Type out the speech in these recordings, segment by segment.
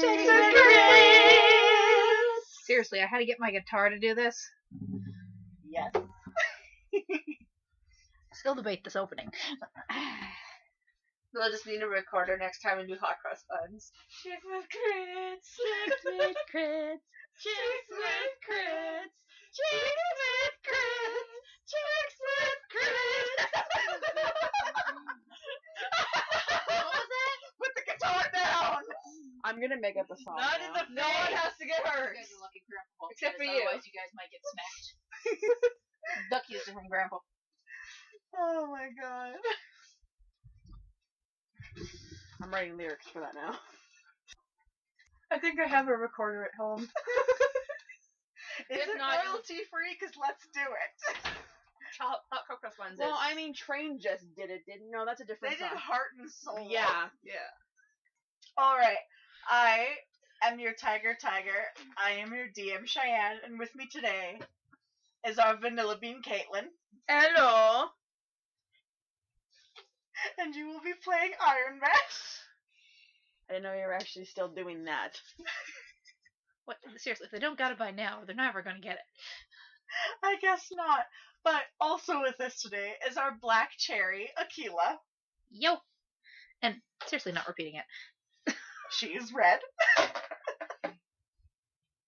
Chicks with Crits! Seriously, I had to get my guitar to do this. Yes. Still debate this opening. We'll just need a recorder next time and do hot cross buns. Chicks with crits! Chicks with crits! Chicks with crits! Chicks with crits! Chicks with crits! What was that? Put the guitar down! I'm gonna make up a song. Not in the face! No one has to get hurt! You guys are lucky Grandpa won't Except see for this, you. Otherwise you guys might get smacked. Duck used it from Grandpa. Oh my god. I'm writing lyrics for that now. I think I have a recorder at home. Is it not, royalty free? Because let's do it. Hot cross buns Well, is. I mean, Train just did it, didn't? No, that's a different They did song. Heart and Soul. Yeah. Alright. I am your Tiger. I am your DM Cheyenne, and with me today is our Vanilla Bean Caitlin. Hello. And you will be playing Iron Mesh. I didn't know you were actually still doing that. What? Seriously, if they don't got it by now, they're never gonna get it. I guess not. But also with us today is our Black Cherry, Aquila. Yo! And seriously, not repeating it. She is red.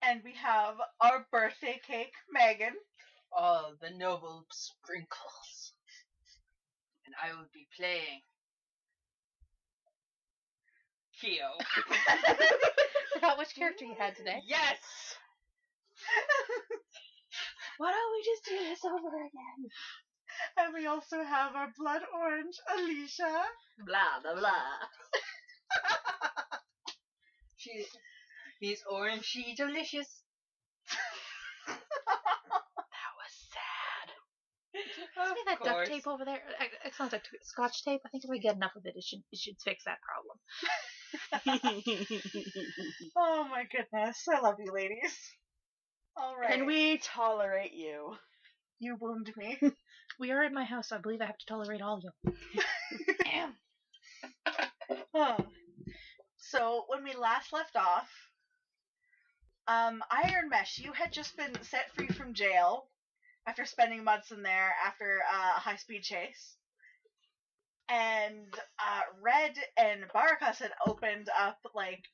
And we have our birthday cake, Megan. Oh, the noble sprinkles. And I will be playing Keo. Forgot which character you had today. Yes! Why don't we just do this over again? And we also have our blood orange, Alicia. Blah, blah, blah. He's orangey delicious. That was sad. Of See that duct course. tape over there? It sounds like Scotch tape. I think if we get enough of it, it should fix that problem. Oh my goodness. I love you, ladies. Alright. Can we tolerate you? You wound me. We are in my house, so I believe I have to tolerate all of you. Damn. Huh. So, when we last left off, Iron Mesh, you had just been set free from jail after spending months in there after a high-speed chase. And Red and Barakas had opened up, like,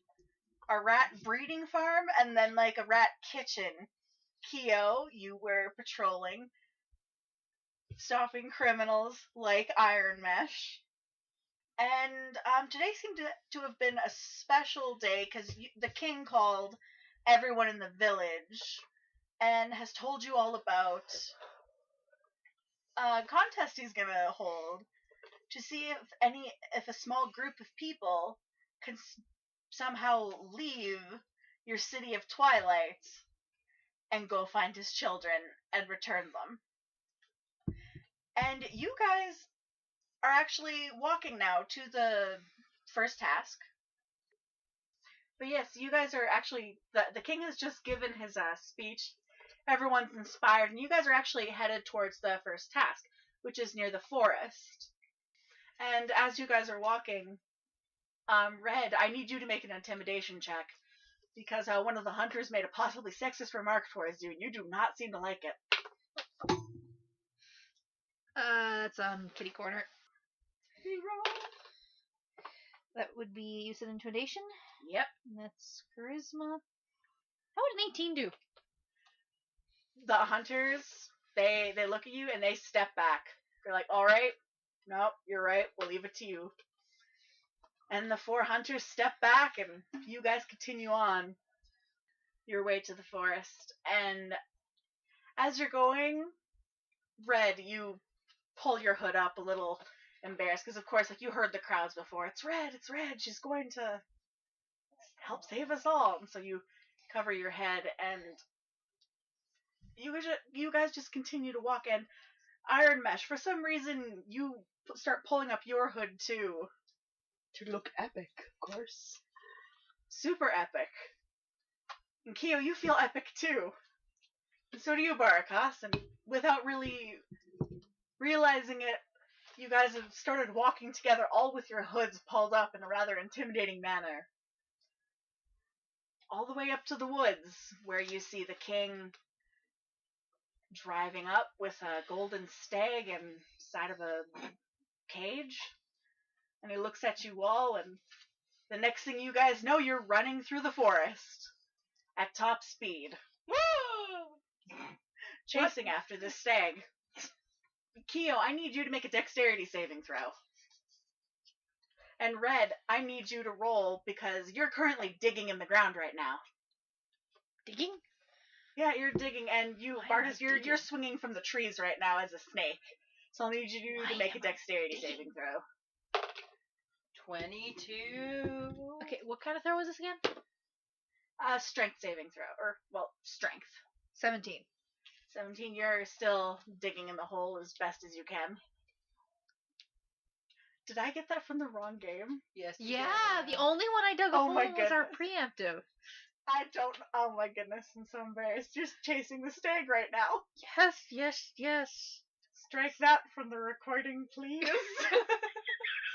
a rat breeding farm and then, like, a rat kitchen. Keo, you were patrolling, stopping criminals like Iron Mesh. And today seemed to have been a special day because the king called everyone in the village and has told you all about a contest he's going to hold to see if a small group of people can somehow leave your city of Twilight and go find his children and return them. And you guys are actually walking now to the first task. But yes, you guys are actually, the king has just given his speech. Everyone's inspired, and you guys are actually headed towards the first task, which is near the forest. And as you guys are walking, Red, I need you to make an intimidation check, because one of the hunters made a possibly sexist remark towards you, and you do not seem to like it. It's on kitty corner. That would be use of intimidation. Yep. And that's charisma. How would an 18 do? The hunters, they look at you and they step back. They're like, alright, nope, you're right, we'll leave it to you. And the 4 hunters step back and you guys continue on your way to the forest. And as you're going, Red, you pull your hood up a little embarrassed because, of course, like you heard the crowds before. It's Red, she's going to help save us all. And so you cover your head and you guys just continue to walk. And Iron Mesh, for some reason, you start pulling up your hood too. To look epic, of course. Super epic. And Keo, you feel epic too. And so do you, Barakas. And without really realizing it, you guys have started walking together, all with your hoods pulled up in a rather intimidating manner. all the way up to the woods, where you see the king driving up with a golden stag inside of a cage. And he looks at you all, and the next thing you guys know, you're running through the forest at top speed. Chasing after this stag. Keo, I need you to make a dexterity saving throw. And Red, I need you to roll because you're currently digging in the ground right now. Digging? Yeah, you're digging, and you, Marcus, you're swinging from the trees right now as a snake. So I'll need you to make a dexterity saving throw. 22. Okay, what kind of throw was this again? Strength saving throw, or, well, strength. 17. 17, you're still digging in the hole as best as you can. Did I get that from the wrong game? Yes. Yeah, the only one I dug a Oh hole my in was our goodness. preemptive. I don't, oh my goodness, I'm so embarrassed. You're chasing the stag right now. Yes, yes, yes. Strike that from the recording, please.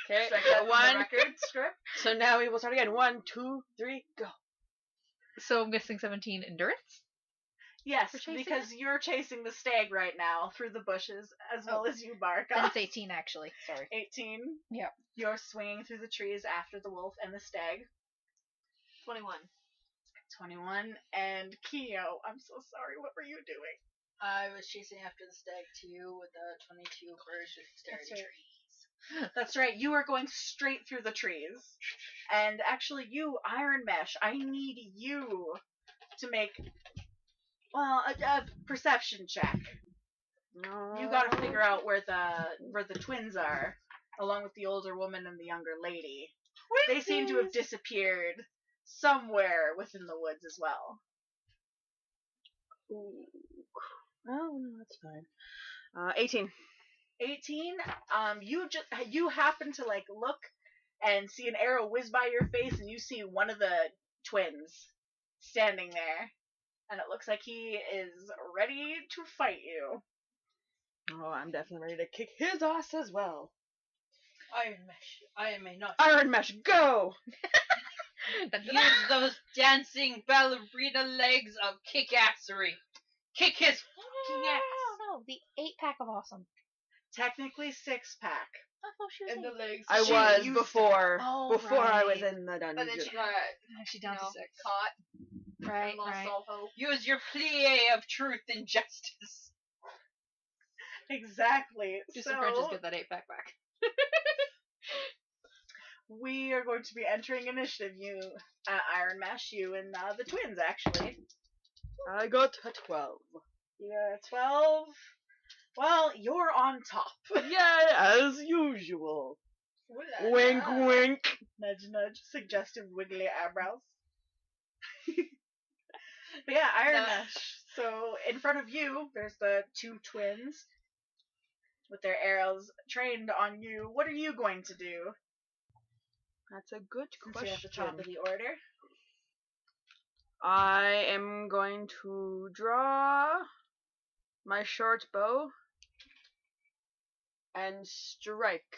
Okay, Strike that from the one. record script. So now we will start again. 1, 2, 3, go. So I'm guessing 17 endurance? Yes, For chasing because you're chasing the stag right now through the bushes, as well as you, Then Barka. it's 18 actually. Sorry. 18. Yep. You're swinging through the trees after the wolf and the stag. 21. 21. And Keo, I'm so sorry, what were you doing? I was chasing after the stag too with a 22 for dexterity. That's right. That's right, you are going straight through the trees. And actually, you, Iron Mesh, I need you to make, well, a perception check. No. You gotta figure out where the twins are, along with the older woman and the younger lady. They seem to have disappeared somewhere within the woods as well. Ooh. Oh, no, that's fine. 18. 18. You happen to like look and see an arrow whiz by your face, and you see one of the twins standing there, and it looks like he is ready to fight you. Oh, I'm definitely ready to kick his ass as well. Iron Mesh, I may not Iron Mesh, go! use those dancing ballerina legs of kick-assery. Kick his fucking ass. No, the 8-pack of awesome. Technically 6-pack. I thought she was In the 8. legs. I She was used before. Oh, before I was right. in the dungeon. But then she got Actually down to 6. caught Right, and lost right. all hope. Use your plie of truth and justice. Exactly. Just So some Frenches get that 8-pack back. we are going to be entering initiative. You, Iron Mesh, you and the twins, actually. I got a 12. You're 12. Well, you're on top. Yeah, as usual. Wink, wink. Nudge, nudge. Suggestive wiggly eyebrows. But yeah, Iron Nah. Mesh. So in front of you, there's the two twins with their arrows trained on you. What are you going to do? That's a good Since you're at the top of question. the order. I am going to draw my short bow and strike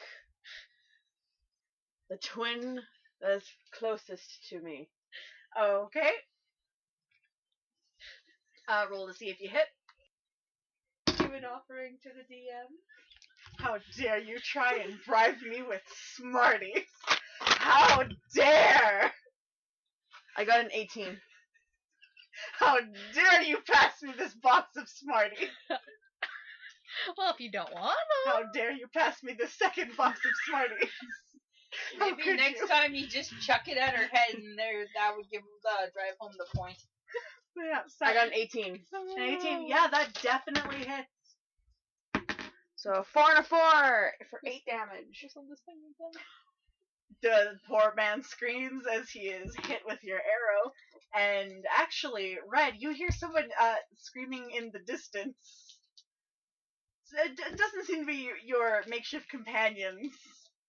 the twin that's closest to me. Okay. Roll to see if you hit. Give an offering to the DM. How dare you try and bribe me with Smarties? How dare! I got an 18. How dare you pass me this box of Smarties? Well, if you don't want How dare you pass me the second box of Smarties? How Maybe could next you? time you just chuck it at her head and that would give drive home the point. Yeah, I got an 18. an 18. Yeah, that definitely hits. So 4 and a 4 for 8 damage. The poor man screams as he is hit with your arrow. And actually, Red, you hear someone screaming in the distance. It doesn't seem to be your makeshift companions.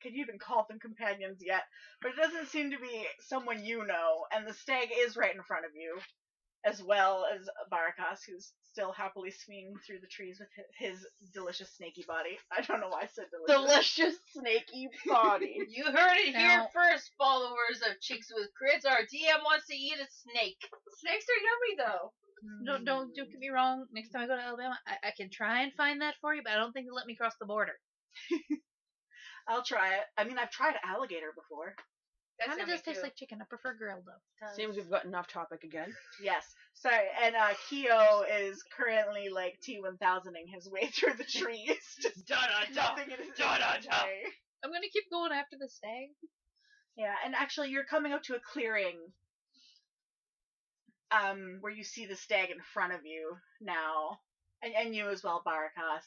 Can you even call them companions yet? But it doesn't seem to be someone you know. And the stag is right in front of you. As well as Barakas, who's still happily swinging through the trees with his delicious snaky body. I don't know why I said delicious. Delicious snaky body. You heard it here Now- first, followers hours of Chicks with Crits. Our DM wants to eat a snake. Snakes are yummy, though. Don't get me wrong. Next time I go to Alabama, I can try and find that for you, but I don't think they'll let me cross the border. I'll try it. I mean, I've tried alligator before. Kind of does taste like chicken. I prefer grilled though. Seems we've gotten off topic again. Yes. Sorry. And Keo is currently like T1000ing his way through the trees. Just nothing in his way. I'm gonna keep going after the stag. Yeah, and actually you're coming up to a clearing where you see the stag in front of you now. And you as well, Barakas.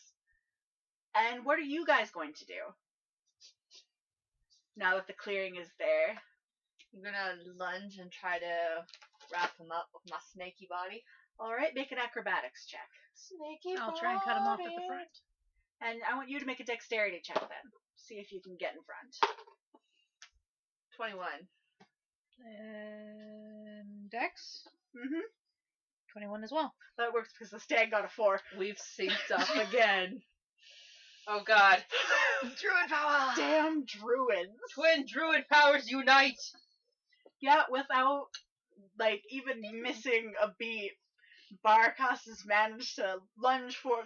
And what are you guys going to do? Now that the clearing is there. I'm gonna lunge and try to wrap him up with my snaky body. Alright, make an acrobatics check. Snaky I'll try and cut him off at the front. And I want you to make a dexterity check then. See if you can get in front. 21. And Dex? Mm-hmm. 21 as well. That works because the stag got a 4. We've synced up again. Oh god. Druid power! Damn druids. Twin druid powers unite! Yeah, without, like, even missing a beat, Barakas has managed to lunge for...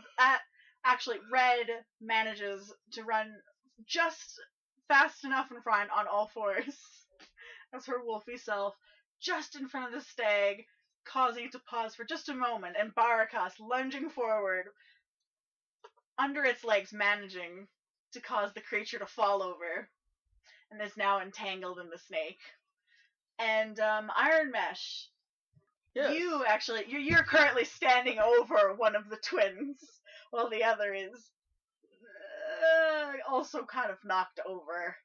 Actually, Red manages to run just fast enough in front on all fours as her wolfy self, just in front of the stag, causing it to pause for just a moment, and Barakas lunging forward, under its legs, managing to cause the creature to fall over, and is now entangled in the snake. And Iron Mesh, Yes. you're currently standing over one of the twins, while the other is also kind of knocked over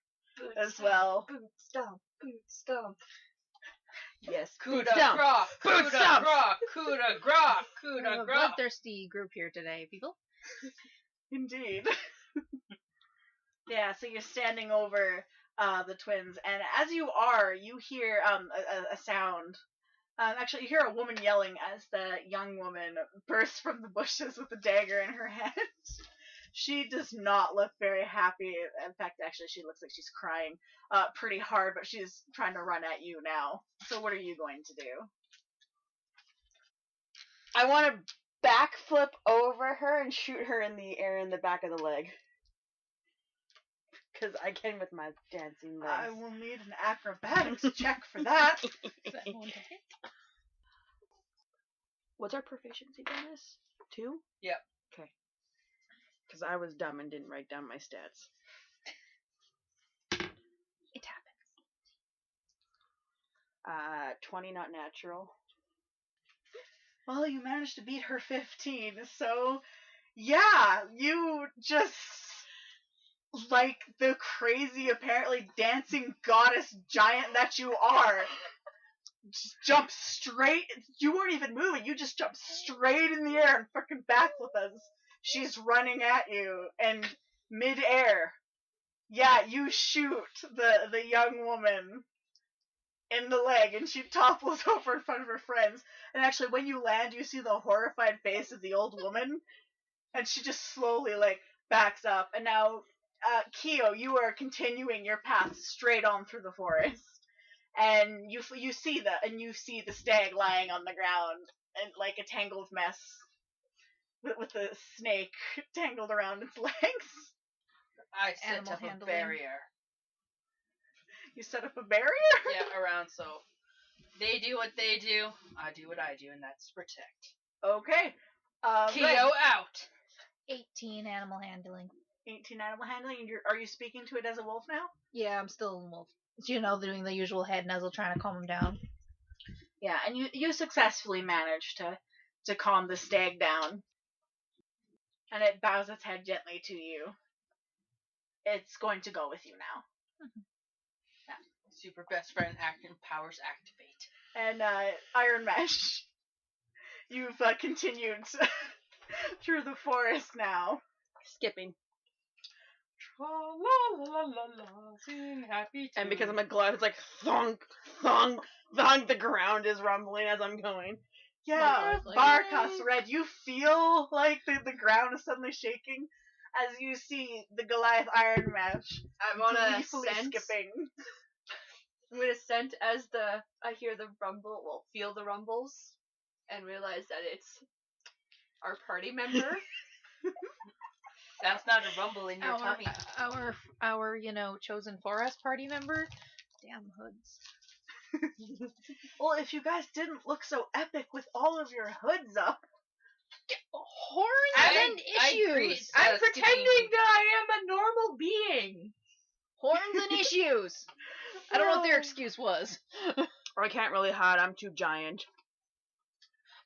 as well. Boot stomp, boot stomp. Yes. Kuda stomp. grok, Boot kuda stomp. grok, kuda grok, We're kuda a grok. bloodthirsty group here today, people. Indeed. Yeah, so you're standing over the twins, and as you are, you hear a sound. Actually, you hear a woman yelling as the young woman bursts from the bushes with a dagger in her hand. She does not look very happy. In fact, actually, she looks like she's crying pretty hard, but she's trying to run at you now. So what are you going to do? I want to backflip over her and shoot her in the air in the back of the leg. Because I can with my dancing legs. I will need an acrobatics check for that. Is that one to hit? What's our proficiency bonus? 2? Yep. Okay. Because I was dumb and didn't write down my stats. It happens. 20 not natural. Well, you managed to beat her 15, so yeah, you just, like the crazy, apparently dancing goddess giant that you are, just jump straight. You weren't even moving. You just jumped straight in the air and fucking backflip as she's running at you in mid-air. Yeah, you shoot the young woman in the leg, and she topples over in front of her friends. And actually, when you land, you see the horrified face of the old woman, and she just slowly backs up. And now, Keo, you are continuing your path straight on through the forest. And you see the stag lying on the ground in like a tangled mess with the snake tangled around its legs. I set Animal up handling. a barrier. You set up a barrier? Yeah, around so they do what they do, I do what I do, and that's protect. Okay. Keo Red, out. 18 animal handling. 18 animal handling. And are you speaking to it as a wolf now? Yeah, I'm still in wolf. You know, doing the usual head nuzzle, trying to calm him down. Yeah, and you successfully managed to calm the stag down. And it bows its head gently to you. It's going to go with you now. Super best friend acting powers activate. And Iron Mesh, you've continued through the forest now. Skipping. Tra-la-la-la-la, sing happy And tune. because I'm a glove, it's like thunk, thunk, thunk. The ground is rumbling as I'm going. Yeah, Like- Barkas, Red, you feel like the ground is suddenly shaking as you see the Goliath Iron Mesh I want to gleefully sense. skipping. I'm gonna scent as I hear the rumble, well, feel the rumbles, and realize that it's our party member. That's not a rumble in your tummy. Our chosen forest party member. Damn hoods. Well, if you guys didn't look so epic with all of your hoods up. Horns I and agree. issues. I'm pretending that I am a normal being. Horns and issues. I don't know what their excuse was. I can't really hide. I'm too giant.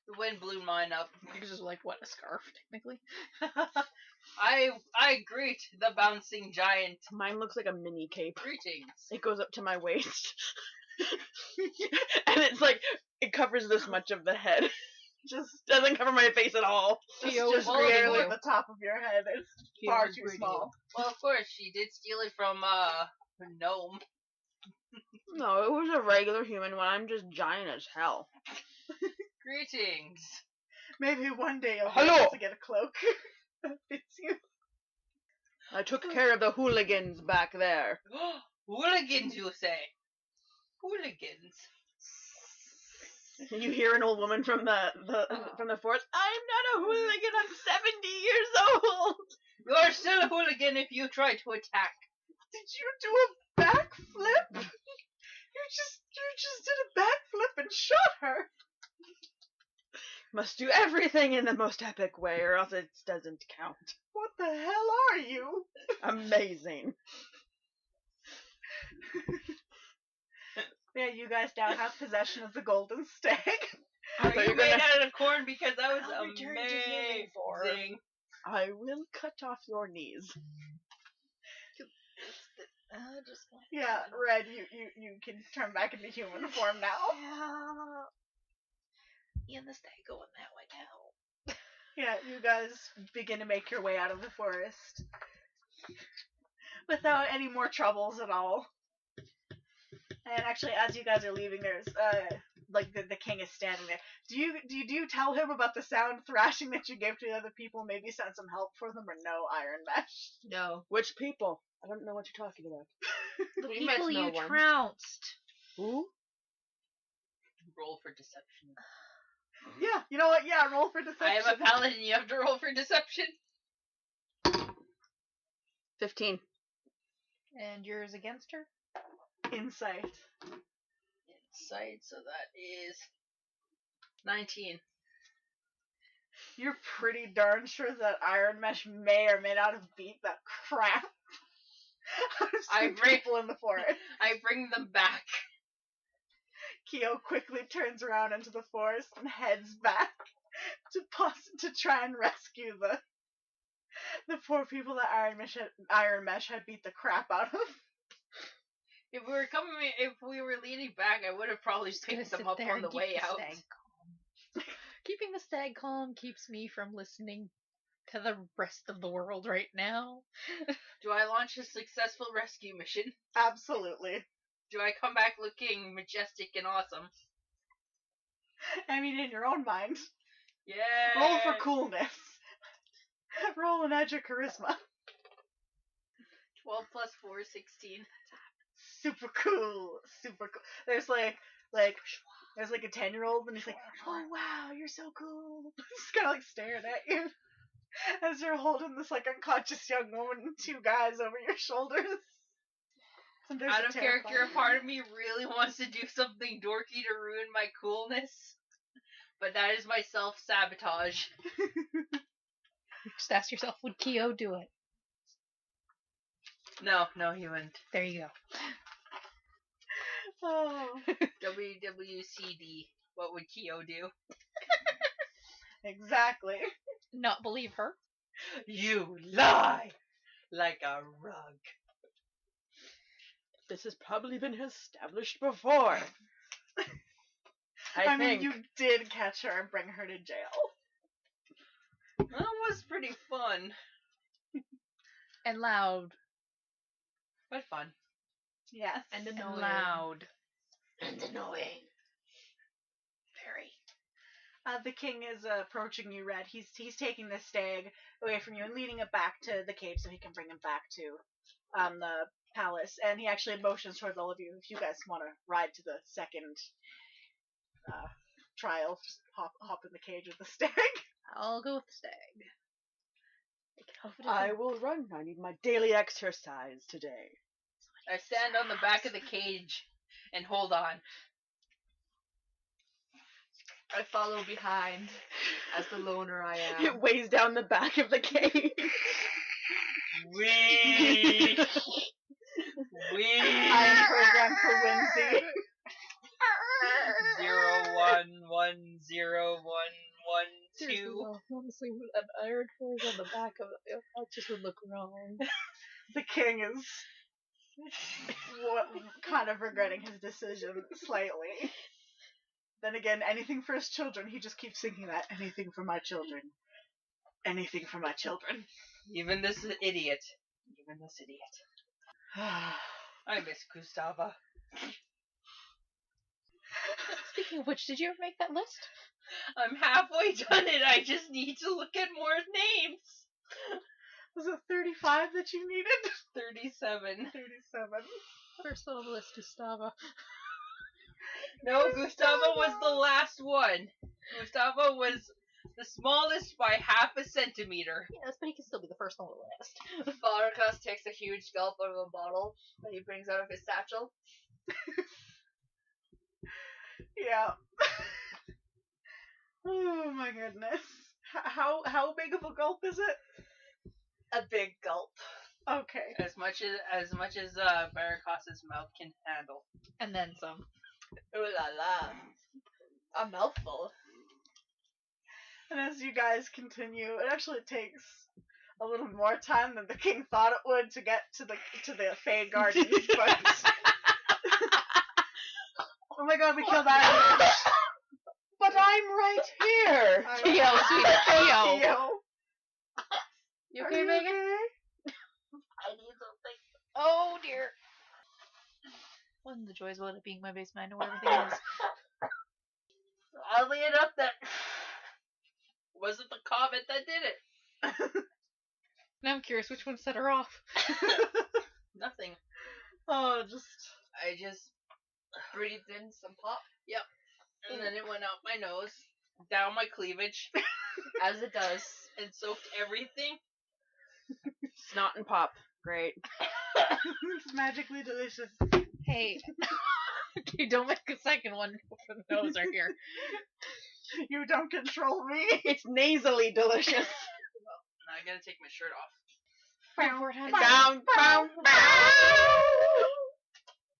The wind blew mine up. It's just like what, a scarf technically. I greet the bouncing giant. Mine looks like a mini cape. Greetings. It goes up to my waist. And it's like, it covers this much of the head. Just doesn't cover my face at all. Just all of barely you. at the top of your head. It's far too small. Well, of course, she did steal it from a gnome. No, it was a regular human one. I'm just giant as hell. Greetings. Maybe one day you'll be Hello. able to get a cloak that fits you. I took care of the hooligans back there. Hooligans, you say? Hooligans. You hear an old woman from the forest. I'm not a hooligan. I'm 70 years old. You're still a hooligan if you try to attack. Did you do a backflip? You just did a backflip and shot her. Must do everything in the most epic way, or else it doesn't count. What the hell are you? Amazing. Yeah, you guys now have possession of the golden stag. Are thought you you were made gonna- out of corn? Because that was I'll return to healing form. amazing. I will cut off your knees. Yeah, Red, you can turn back into human form now. Yeah, the stag going that way now. Yeah, you guys begin to make your way out of the forest without any more troubles at all. And actually, as you guys are leaving, there's like the king is standing there. Do you tell him about the sound thrashing that you gave to the other people? Maybe send some help for them, or no, Iron Mesh? No. Which people? I don't know what you're talking about. The We met people no you one. trounced. Who? Roll for deception. Yeah, you know what? Yeah, roll for I deception. am a paladin. You have to roll for deception. 15. And yours against her? Insight. Insight. So that is 19. You're pretty darn sure that Iron Mesh may or may not have beat that crap out of I some bring- people in the forest. I bring them back. Kyo quickly turns around into the forest and heads back to try and rescue the poor people that Iron Mesh had beat the crap out of. If we were leading back, I would have probably Just gonna picked them sit up there on and the keep way the out. stag calm. Keeping the stag calm keeps me from listening to the rest of the world right now. Do I launch a successful rescue mission? Absolutely. Do I come back looking majestic and awesome? I mean, in your own mind. Yeah. Roll for coolness. Roll an edge of charisma. 12 plus 4 is 16. Super cool. Super cool. There's like a 10-year-old and he's like, oh wow, you're so cool. He's kind of like staring at you as you're holding this like unconscious young woman and two guys over your shoulders. And there's Out a of character, terrifying- a part of me really wants to do something dorky to ruin my coolness. But that is my self-sabotage. Just ask yourself, would Kyo do it? No, he wouldn't. There you go. Oh, WWCD. What would Kyo do? exactly. Not believe her. You lie! Like a rug. This has probably been established before. I mean, think. you did catch her and bring her to jail. That was pretty fun. And loud. But fun. Yes. And And annoying. loud. And annoying. Very. The king is approaching you, Red. He's taking the stag away from you and leading it back to the cave so he can bring him back to palace, and he actually motions towards all of you. If you guys want to ride to the second trial, just hop in the cage with the stag. I'll go with the stag. I will run. I need my daily exercise today. I stand on the back of the cage and hold on. I follow behind as the loner I am. It weighs down the back of the cage. Wee! I am programmed for whimsy. 0110112. Honestly, an iron forge on the back of it, that just would look wrong. The king is kind of regretting his decision slightly. Then again, anything for his children. He just keeps thinking that. Anything for my children. Anything for my children. Even this idiot. I miss Gustava. Speaking of which, did you ever make that list? I'm halfway done it. I just need to look at more names. Was it 35 that you needed? 37. 37. First on the list, Gustava. No, Gustavo was the last one. Gustavo was the smallest by half a centimeter. Yes, but he can still be the first on the list. Barkas takes a huge gulp out of a bottle that he brings out of his satchel. Yeah. Oh my goodness. How big of a gulp is it? A big gulp. Okay. As much as Barracos's mouth can handle. And then some. Ooh la la. A mouthful. And as you guys continue, it actually takes a little more time than the king thought it would to get to the Fey Gardens, but oh my god, we killed that. But I'm right here. Theo, sweetie, Theo. Theo. You Are okay, you Megan? okay? I need something. Oh dear. One of the joys about it being my basement, I know where everything is. Oddly enough, that wasn't the comment that did it. Now I'm curious, which one set her off? Nothing. Oh, I just Breathed in some pop. and then it went out my nose, down my cleavage, As it does. and soaked everything. Snot and pop. Great. it's magically delicious. Hey. Okay, don't make a second one for the nose right here. You don't control me. It's nasally delicious. Now I gotta take my shirt off. Bound, bound, bound.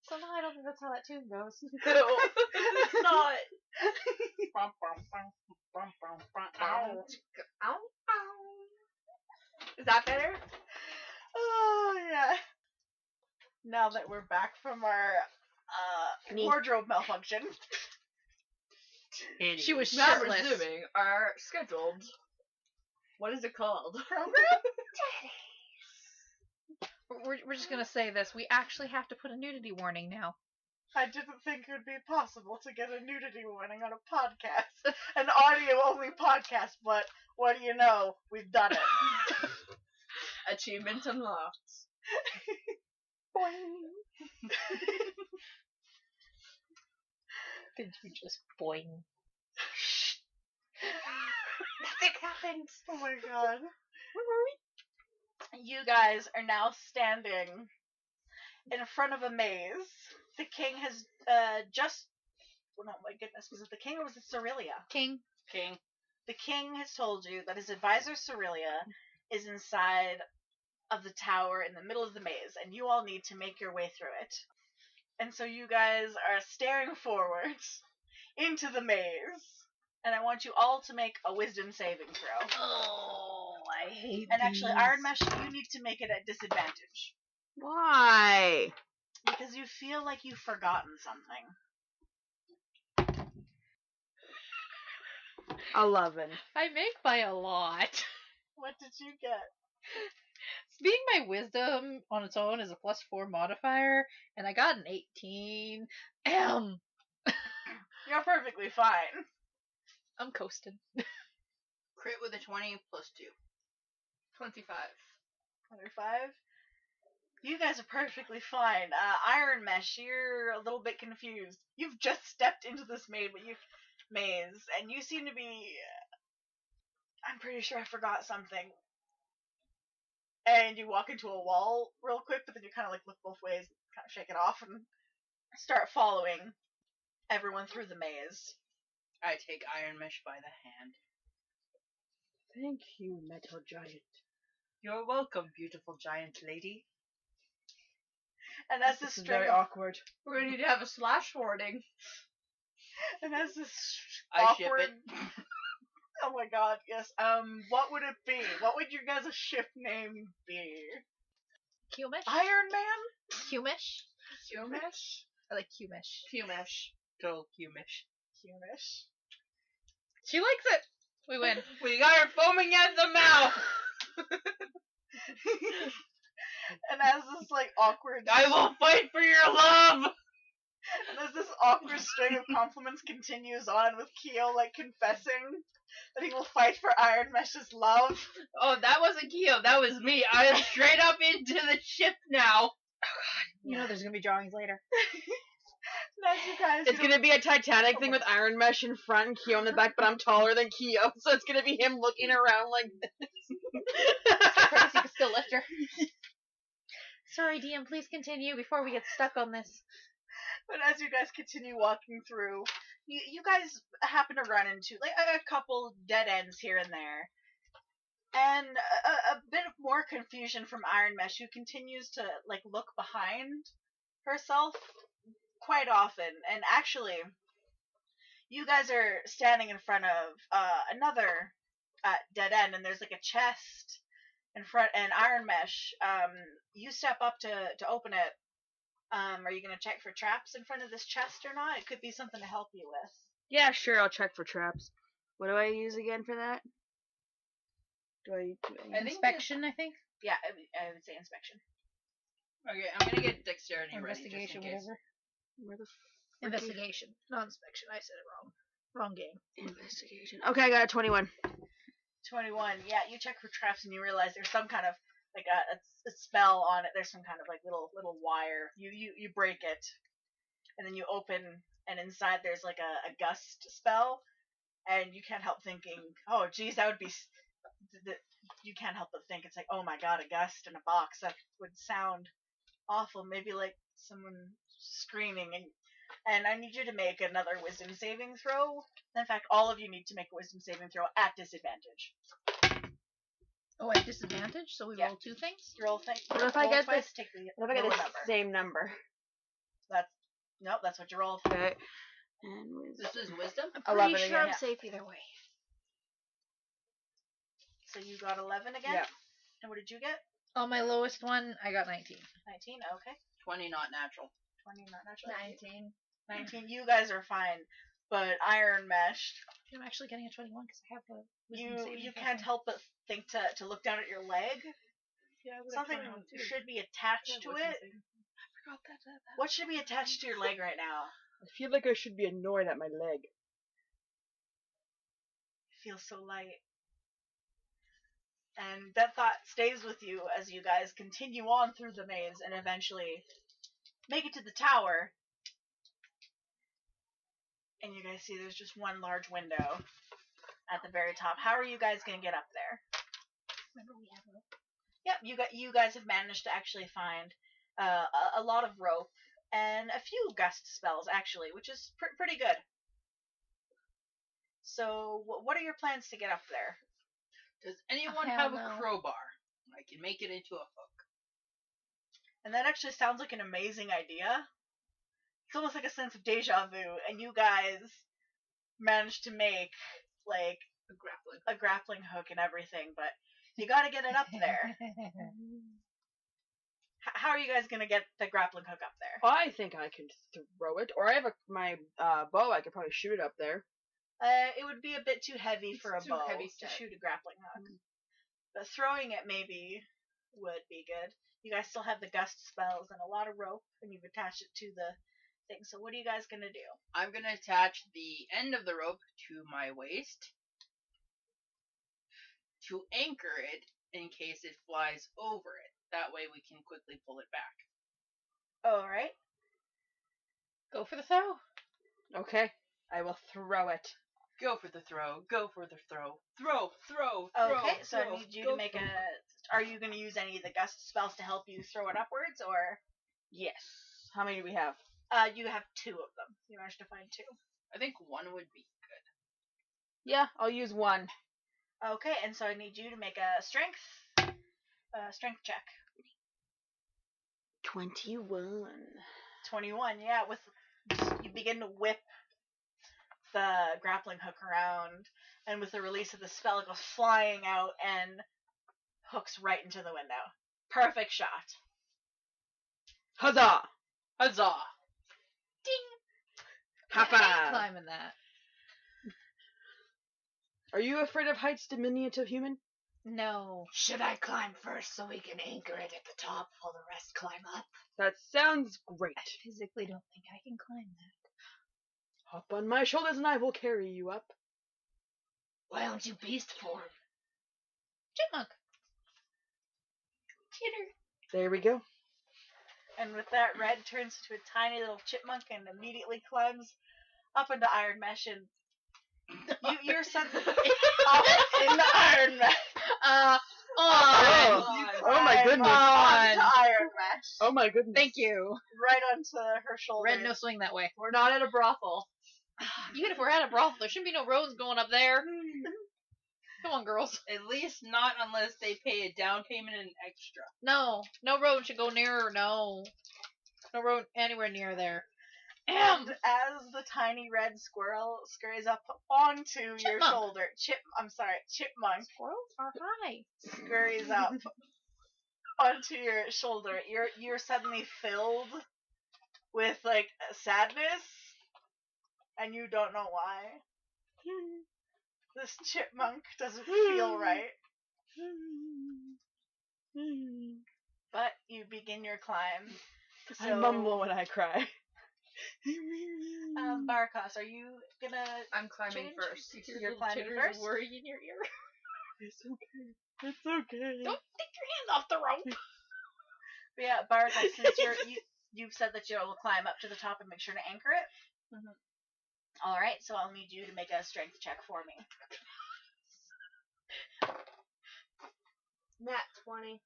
So no, I don't think that's how that tune goes. No, it's not. Ow. Ow, ow. Is that better? Oh yeah. Now that we're back from our wardrobe malfunction, She was Now shirtless. resuming our scheduled. What is it called? We're just gonna say this. We actually have to put a nudity warning now. I didn't think it would be possible to get a nudity warning on a podcast, an audio-only podcast. But what do you know? We've done it. Achievement unlocked. Did you just boing? Nothing happened. Oh my god. You guys are now standing in front of a maze. The king has just. Oh no, my goodness. Was it the king or was it Cerelia? King. King. The king has told you that his advisor Cerelia is inside of the tower in the middle of the maze, and you all need to make your way through it. And so you guys are staring forward into the maze, and I want you all to make a wisdom saving throw. Oh, I hate And actually, Iron Mesh, you need to make it at disadvantage. Why? Because you feel like you've forgotten something. 11. I make by a lot. What did you get? Being my wisdom on its own is a +4 modifier, and I got an 18. You're perfectly fine. I'm coasting. Crit with a 20 plus 2. 25. 25. You guys are perfectly fine. Iron Mesh, you're a little bit confused. You've just stepped into this maze, and you seem to be. I'm pretty sure I forgot something. And you walk into a wall real quick, but then you kind of like look both ways, kind of shake it off, and start following everyone through the maze. I take Iron Mesh by the hand. Thank you, metal giant. You're welcome, beautiful giant lady. And as This this is string very of, awkward. We're gonna need to have a slash warning. and as this I ship awkward. it. Oh my god, yes. What would it be? What would your guys' ship name be? Q-mesh? Iron Man? Q-mesh? Q-mesh? I like Q-mesh. Q-mesh. Total Q-mesh. Humish. She likes it! We win. We got her foaming at the mouth! And as this like awkward I will fight for your love! and as this awkward string of compliments continues on with Keo like confessing that he will fight for Iron Mesh's love. Oh, that wasn't Keo, that was me. I am straight up into the ship now. You know there's gonna be drawings later. And as you guys It's gonna be a Titanic thing with Iron Mesh in front and Keo in the back, but I'm taller than Keo, so it's gonna be him looking around like this. Curtis, you can still lift her. Sorry, DM, please continue before we get stuck on this. But as you guys continue walking through, you guys happen to run into like a couple dead ends here and there. And a bit of more confusion from Iron Mesh, who continues to like look behind herself quite often. And actually, you guys are standing in front of another dead end, and there's like a chest in front. And Iron Mesh, you step up to open it. Are you gonna check for traps in front of this chest or not? It could be something to help you with. Yeah, sure, I'll check for traps. What do I use again for that? Inspection, I think? Yeah, I would say inspection. Okay, I'm gonna get dexterity Or ready just in investigation, case. whatever. Where the Investigation, not inspection. I said it wrong. Wrong game. investigation? Okay, I got a 21. 21. Yeah, you check for traps and you realize there's some kind of like a spell on it. There's some kind of like little wire. You break it, and then you open, and inside there's like a gust spell, and you can't help thinking, oh geez, that would be. You can't help but think it's like, oh my god, a gust in a box. That would sound awful. Maybe like someone screaming. And I need you to make another wisdom saving throw. In fact, all of you need to make a wisdom saving throw at disadvantage. Oh, Oh, at disadvantage, so we Yeah. roll two things? Roll thing. What if I roll get twice, this? Take the What if I get lower the number. same number? Nope, that's what you rolled. Okay. And wisdom. This is wisdom? I'm 11 pretty sure again. I'm safe either way. So you got 11 again? Yeah. And what did you get? On my lowest one, I got 19. 19, okay. 20 not natural. 20, not natural. 19. 19, you guys are fine. But Iron Mesh, I'm actually getting a 21 because I have a wisdom saving you throw can't thing. help but think to look down at your leg. Yeah, I would've Something tried one too. should be attached to it. I forgot that. What should be attached to your leg right now? I feel like I should be annoyed at my leg. It feels so light. And that thought stays with you as you guys continue on through the maze and eventually make it to the tower. And you guys see there's just one large window at the very top. How are you guys going to get up there? Remember we have rope? Yep, you guys have managed to actually find a lot of rope and a few gust spells, actually, which is pretty good. So, what are your plans to get up there? Does anyone hell have no. a crowbar? I can make it into a hook. And that actually sounds like an amazing idea. It's almost like a sense of deja vu, and you guys managed to make, like, a grappling hook and everything, but you gotta get it up there. How are you guys gonna get the grappling hook up there? I think I can throw it, or I have my bow. I could probably shoot it up there. It would be a bit too heavy for a too bow heavy to set. shoot a grappling hook. But throwing it maybe would be good. You guys still have the gust spells and a lot of rope, and you've attached it to the thing. So what are you guys gonna do? I'm gonna attach the end of the rope to my waist to anchor it in case it flies over it. That way we can quickly pull it back. Alright. Go for the throw. Okay. I will throw it. Go for the throw. Go for the throw. Throw. Okay, so I throw, need you go to make throw. a... Are you going to use any of the gust spells to help you throw it upwards, or... Yes. How many do we have? You have 2 of them. You managed to find 2. I think one would be good. Yeah, I'll use one. Okay, and so I need you to make a strength check. 21. 21, yeah, with... You begin to whip the grappling hook around, and with the release of the spell, it goes flying out and hooks right into the window. Perfect shot. Huzzah! Huzzah! High I ain't five! climbing that. Are you afraid of heights, diminutive human? No. Should I climb first so we can anchor it at the top while the rest climb up? That sounds great. I physically don't think I can climb that. Hop on my shoulders and I will carry you up. Why don't you beast form? Chipmunk. There we go. And with that, Red turns into a tiny little chipmunk and immediately climbs up into Iron Mesh, and you're suddenly up in the Iron Mesh. Oh my goodness. Onto Iron Mesh. Oh my goodness. Thank you. Right onto her shoulder. Red, no swing that way. We're not at a brothel. Even if we're at a brothel, there shouldn't be no roads going up there. Come on, girls. At least not unless they pay a down payment and extra. No road should go near. No road anywhere near there. And as the tiny red squirrel scurries up onto your Chipmunk. shoulder, chipmunk Squirrels are high. scurries up onto your shoulder, you're suddenly filled with like sadness, and you don't know why. This chipmunk doesn't feel right. But you begin your climb. So, I mumble when I cry. Barkas, are you gonna? I'm climbing Change? first. You're climbing Chitters first. worrying in your ear. It's okay. It's okay. Don't take your hand off the rope. But yeah, Barkas, since you've said that you'll climb up to the top and make sure to anchor it. Mhm. All right, so I'll need you to make a strength check for me. Nat 20.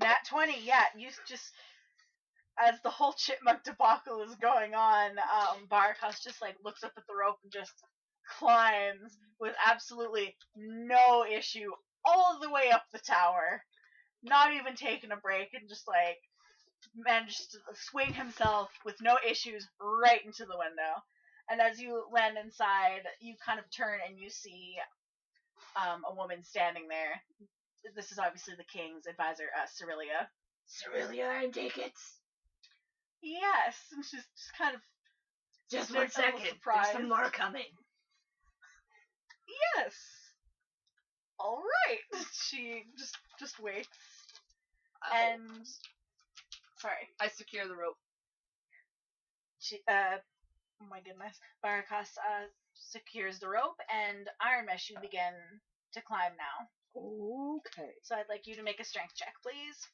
Nat 20, yeah, you just, as the whole chipmunk debacle is going on, Barkas just like looks up at the rope and just climbs with absolutely no issue all the way up the tower, not even taking a break, and just like managed to swing himself with no issues right into the window. And as you land inside, you kind of turn and you see a woman standing there. This is obviously the king's advisor, Cerelia. Cerelia and tickets. Yes, and she's just kind of Just a 1 little second. There's surprised. some more coming. Yes. All right. She just waits and sorry. I secure the rope. She oh my goodness. Barakas secures the rope, and Iron Mesh, you begin to climb now. Okay. So I'd like you to make a strength check, please.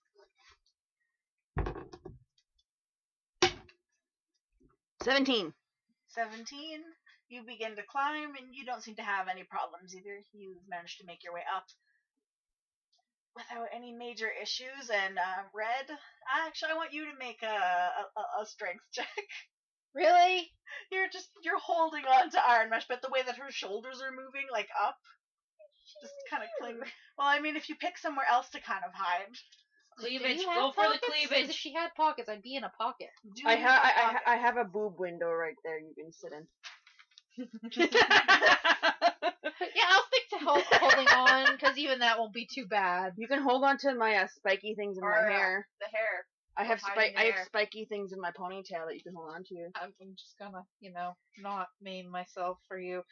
17. 17. You begin to climb, and you don't seem to have any problems either. You've managed to make your way up without any major issues. And Red, actually, I want you to make a strength check. Really? You're holding on to Iron Mesh, but the way that her shoulders are moving, like up, just kind of cling. Well, I mean, if you pick somewhere else to kind of hide. Cleavage. Do you have Go for the pockets? cleavage. If she had pockets, I'd be in a pocket. Do I you have pockets? have a boob window right there you can sit in. Yeah, I'll stick to holding on, because even that won't be too bad. You can hold on to my spiky things in Or, my hair. The hair. I have hiding I have there. spiky things in my ponytail that you can hold on to. I'm just gonna, not maim myself for you.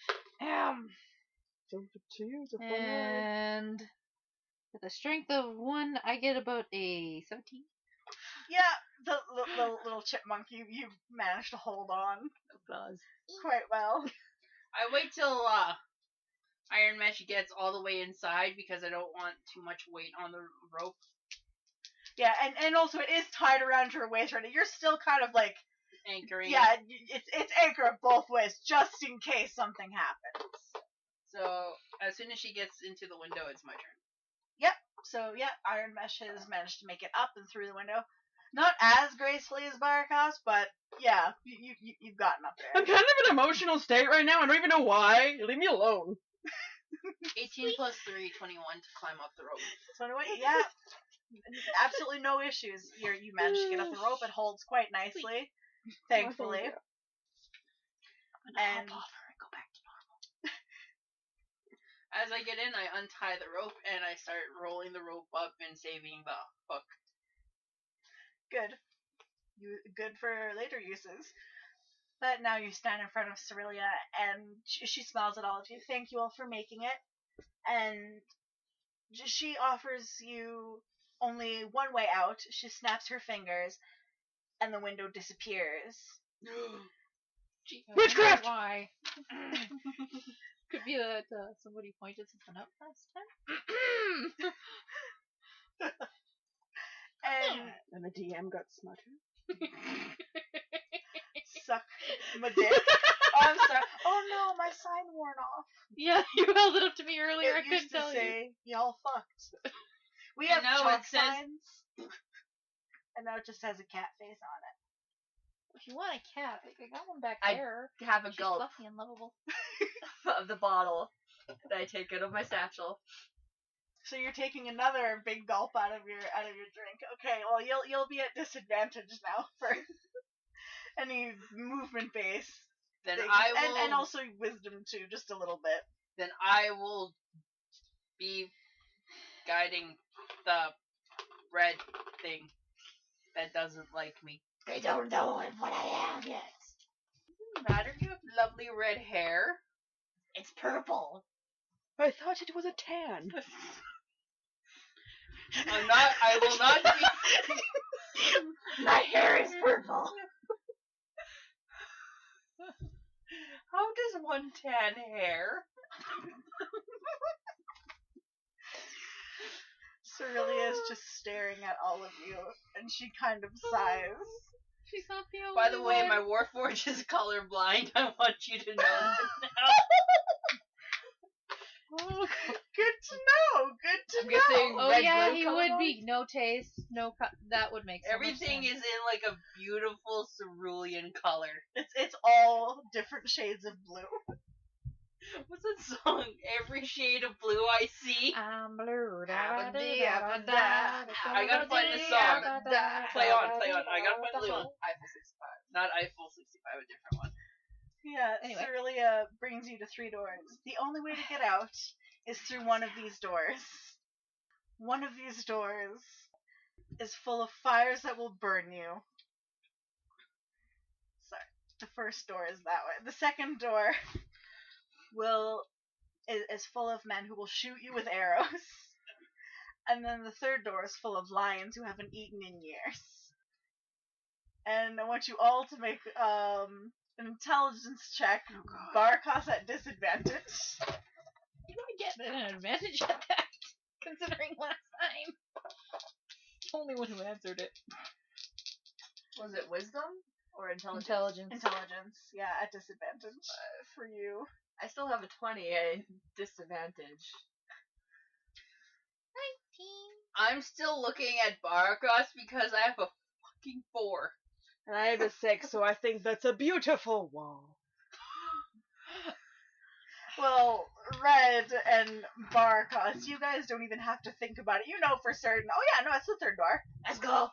So to you, it's a fun ride. And with a strength of 1, I get about a 17. Yeah, the little chipmunk, you managed to hold on quite well. I wait till Iron Mesh gets all the way inside because I don't want too much weight on the rope. Yeah, and also it is tied around your waist right now. You're still kind of like, Anchoring. yeah, it's anchored both ways just in case something happens. So as soon as she gets into the window, it's my turn. So yeah, Iron Mesh has managed to make it up and through the window. Not as gracefully as Baracos, but yeah, you've gotten up there. I'm kind of in an emotional state right now. I don't even know why. Leave me alone. 18 plus 3, 21 to climb up the rope. So anyway, yeah, absolutely no issues. You managed to get up the rope. It holds quite nicely, thankfully. And go back to As I get in, I untie the rope and I start rolling the rope up and saving the hook. good, good for later uses. But now you stand in front of Cerelia, and she smiles at all of you. Thank you all for making it. And she offers you only one way out. She snaps her fingers, and the window disappears. Witchcraft! Why? Could be that somebody pointed something out last time. And And the DM got smarter. suck my dick. Oh, I'm sorry. Oh no, my sign worn off. Yeah, you held it up to me earlier. I It couldn't used to tell you. say, y'all fucked. We And have now chalk it says- signs. And now it just has a cat face on it. If you want a cat, I got one back I there. Have a She's gulp fluffy and lovable. of the bottle that I take out of my satchel. So you're taking another big gulp out of your drink. Okay, well you'll be at disadvantage now for any movement base. Then things. I will. and also wisdom too, just a little bit. Then I will be guiding the red thing that doesn't like me. They don't know what I am yet. Doesn't matter. You have lovely red hair. It's purple. I thought it was a tan. I will not be. My hair is purple. How does one tan hair? Cerelia is just staring at all of you, and she kind of sighs. She's not the only By the way, one. my Warforged is colorblind. I want you to know that now. Oh, Good to know. Good to I'm know. guessing oh red yeah, glue he color would on? be. No taste, no that would make so Everything much is in like a beautiful cerulean color. It's all different shades of blue. What's that song? Every shade of blue I see. I'm blue. I I gotta find the song. Play on. I gotta find the lyric. Eiffel 65. Not Eiffel 65, a different one. Yeah, Anyway. Cerelia brings you to 3 doors. The only way to get out is through one of these doors. One of these doors is full of fires that will burn you. Sorry. The first door is that way. The second door is full of men who will shoot you with arrows. And then the third door is full of lions who haven't eaten in years. And I want you all to make an intelligence check. Barkos at disadvantage. You might get an advantage at that, considering last time. Only one who answered it. Was it wisdom or intelligence? Intelligence. Intelligence, yeah, at disadvantage for you. I still have a 20 at disadvantage. 19. I'm still looking at Baracos because I have a fucking 4. And I have a 6, so I think that's a beautiful wall. Well, Red and Barkos, you guys don't even have to think about it. You know for certain. Oh yeah, no, it's the third door. Let's go.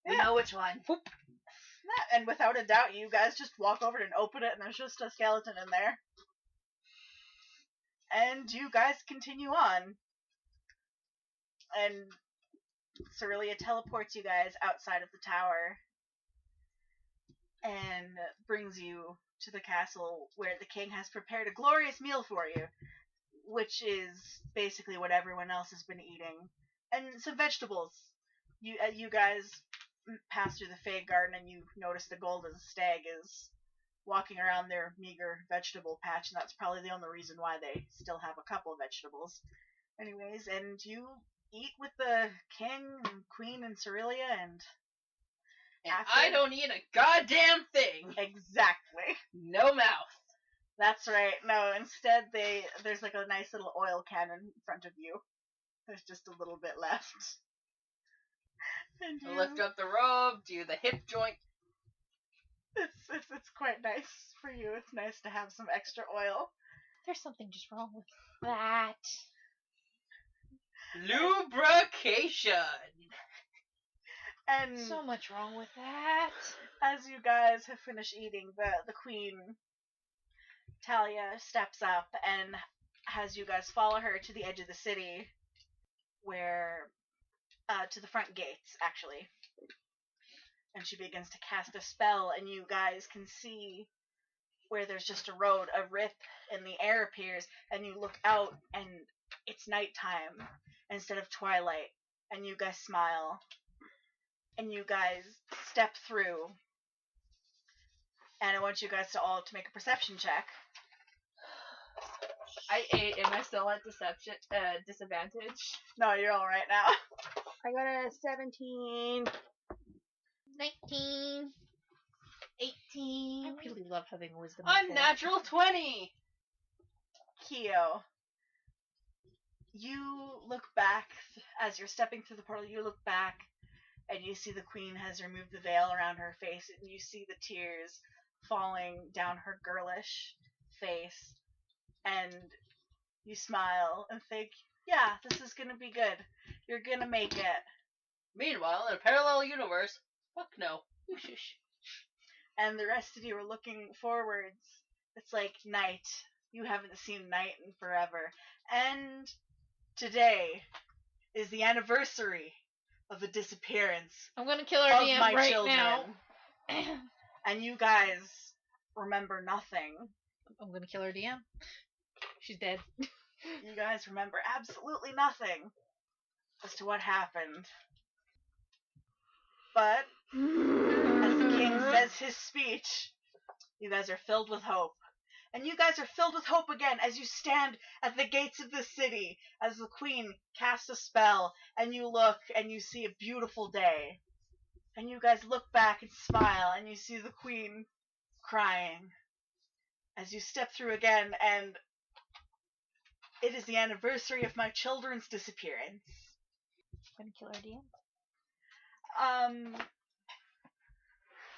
We Yeah. know which one. Yeah, and without a doubt, you guys just walk over and open it, and there's just a skeleton in there. And you guys continue on. And Cerelia teleports you guys outside of the tower and brings you to the castle where the king has prepared a glorious meal for you, which is basically what everyone else has been eating, and some vegetables. You guys pass through the Fey Garden and you notice the golden stag is walking around their meager vegetable patch, and that's probably the only reason why they still have a couple of vegetables. Anyways, and you eat with the king and queen and Cerelia and And after- I don't eat a goddamn thing. exactly. No mouth. That's right. No, instead there's like a nice little oil cannon in front of you. There's just a little bit left. And I lift up the robe, do the hip joint. it's quite nice for you. It's nice to have some extra oil. There's something just wrong with that. Lubrication. And So much wrong with that. as you guys have finished eating, the queen, Talia, steps up and has you guys follow her to the edge of the city, where, to the front gates, actually. And she begins to cast a spell, and you guys can see where there's just a road, a rip in the air appears, and you look out, and it's nighttime instead of twilight, and you guys smile, and you guys step through, and I want you guys to all to make a perception check. I ate. Am I still at disadvantage? No, you're all right now. I got a 17. 19. 18. I really love having wisdom. Unnatural 20. Kyo, you look back as you're stepping through the portal. You look back, and you see the queen has removed the veil around her face, and you see the tears falling down her girlish face, and you smile and think, yeah, this is gonna be good. You're gonna make it. Meanwhile, in a parallel universe, fuck no. And the rest of you are looking forwards. It's like night. You haven't seen night in forever. And today is the anniversary of the disappearance I'm gonna kill our of DM my right children. now. And you guys remember nothing. I'm gonna kill our DM. She's dead. You guys remember absolutely nothing as to what happened. But as the king says his speech, you guys are filled with hope. And you guys are filled with hope again as you stand at the gates of the city as the queen casts a spell, and you look and you see a beautiful day. And you guys look back and smile, and you see the queen crying as you step through again, and it is the anniversary of my children's disappearance. I'm gonna kill our DM.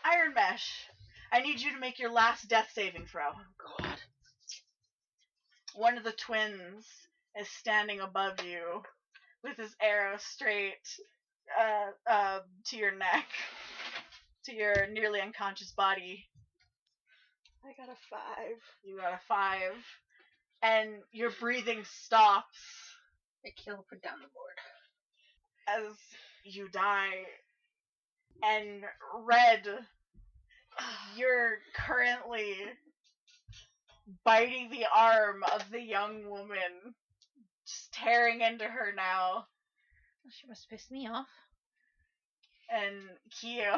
Iron Mesh, I need you to make your last death saving throw. God. One of the twins is standing above you with his arrow straight to your neck, to your nearly unconscious body. I got a 5. You got a 5, and your breathing stops I kill put down the board. as you die. And Red, you're currently biting the arm of the young woman, just tearing into her now. She must piss me off. And Kyo,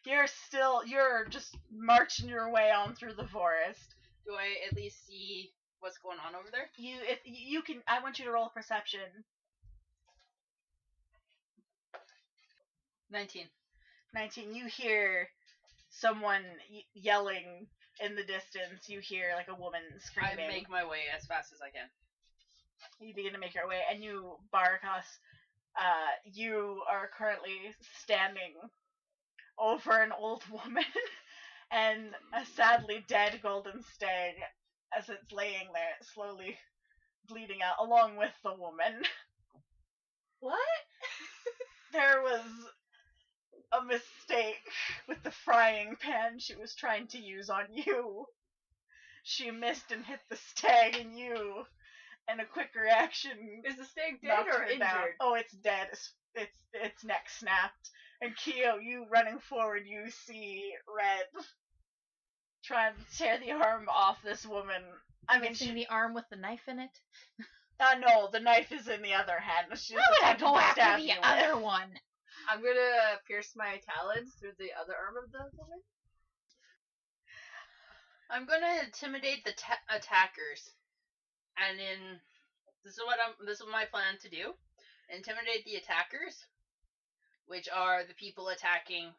you're just marching your way on through the forest. Do I at least see what's going on over there? You can, I want you to roll perception. 19. 19, you hear someone yelling in the distance. You hear like a woman I screaming. make my way as fast as I can. You begin to make your way, and you, Barakas, you are currently standing over an old woman and a sadly dead golden stag as it's laying there, slowly bleeding out, along with the woman. What? There was a mistake with the frying pan she was trying to use on you. She missed and hit the stag and you, and a quick reaction Is the stag dead knocked or her injured? down. Oh, it's dead. Its neck snapped. And Kyo, you running forward, you see Red trying to tear the arm off this woman. I mean, Missing the arm with the knife in it. no, the knife is in the other hand. She's Why would I attempting go to after stab the you with. other one? I'm gonna pierce my talons through the other arm of the woman. I'm gonna intimidate the attackers, and this is my plan to do, intimidate the attackers, which are the people attacking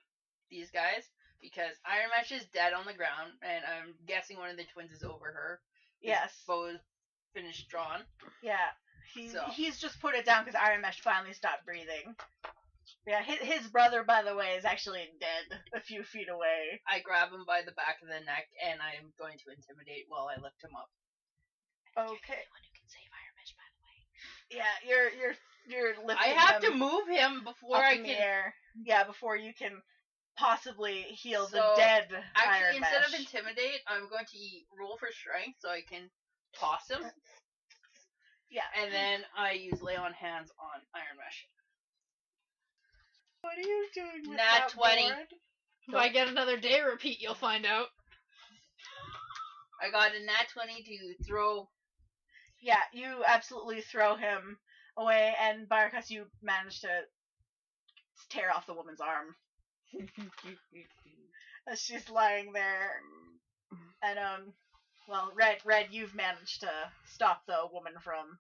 these guys, because Iron Mesh is dead on the ground, and I'm guessing one of the twins is over her. Yes. Bow finished drawn. Yeah. He's just put it down because Iron Mesh finally stopped breathing. Yeah, his brother, by the way, is actually dead a few feet away. I grab him by the back of the neck, and I'm going to intimidate while I lift him up. Okay. You're the one who can save Iron Mesh, by the way. Yeah, you're lifting I have him to move him before up I in the can. air. Yeah, before you can possibly heal the So, dead Actually, Iron instead Mesh. of intimidate, I'm going to roll for strength so I can toss him. Yeah. And then I use lay on hands on Iron Mesh. What are you doing with Nat that 20. board? If I get another day repeat, you'll find out. I got a nat 20 to throw. Yeah, you absolutely throw him away, and Barkas, you manage to tear off the woman's arm as she's lying there. And well, Red, you've managed to stop the woman from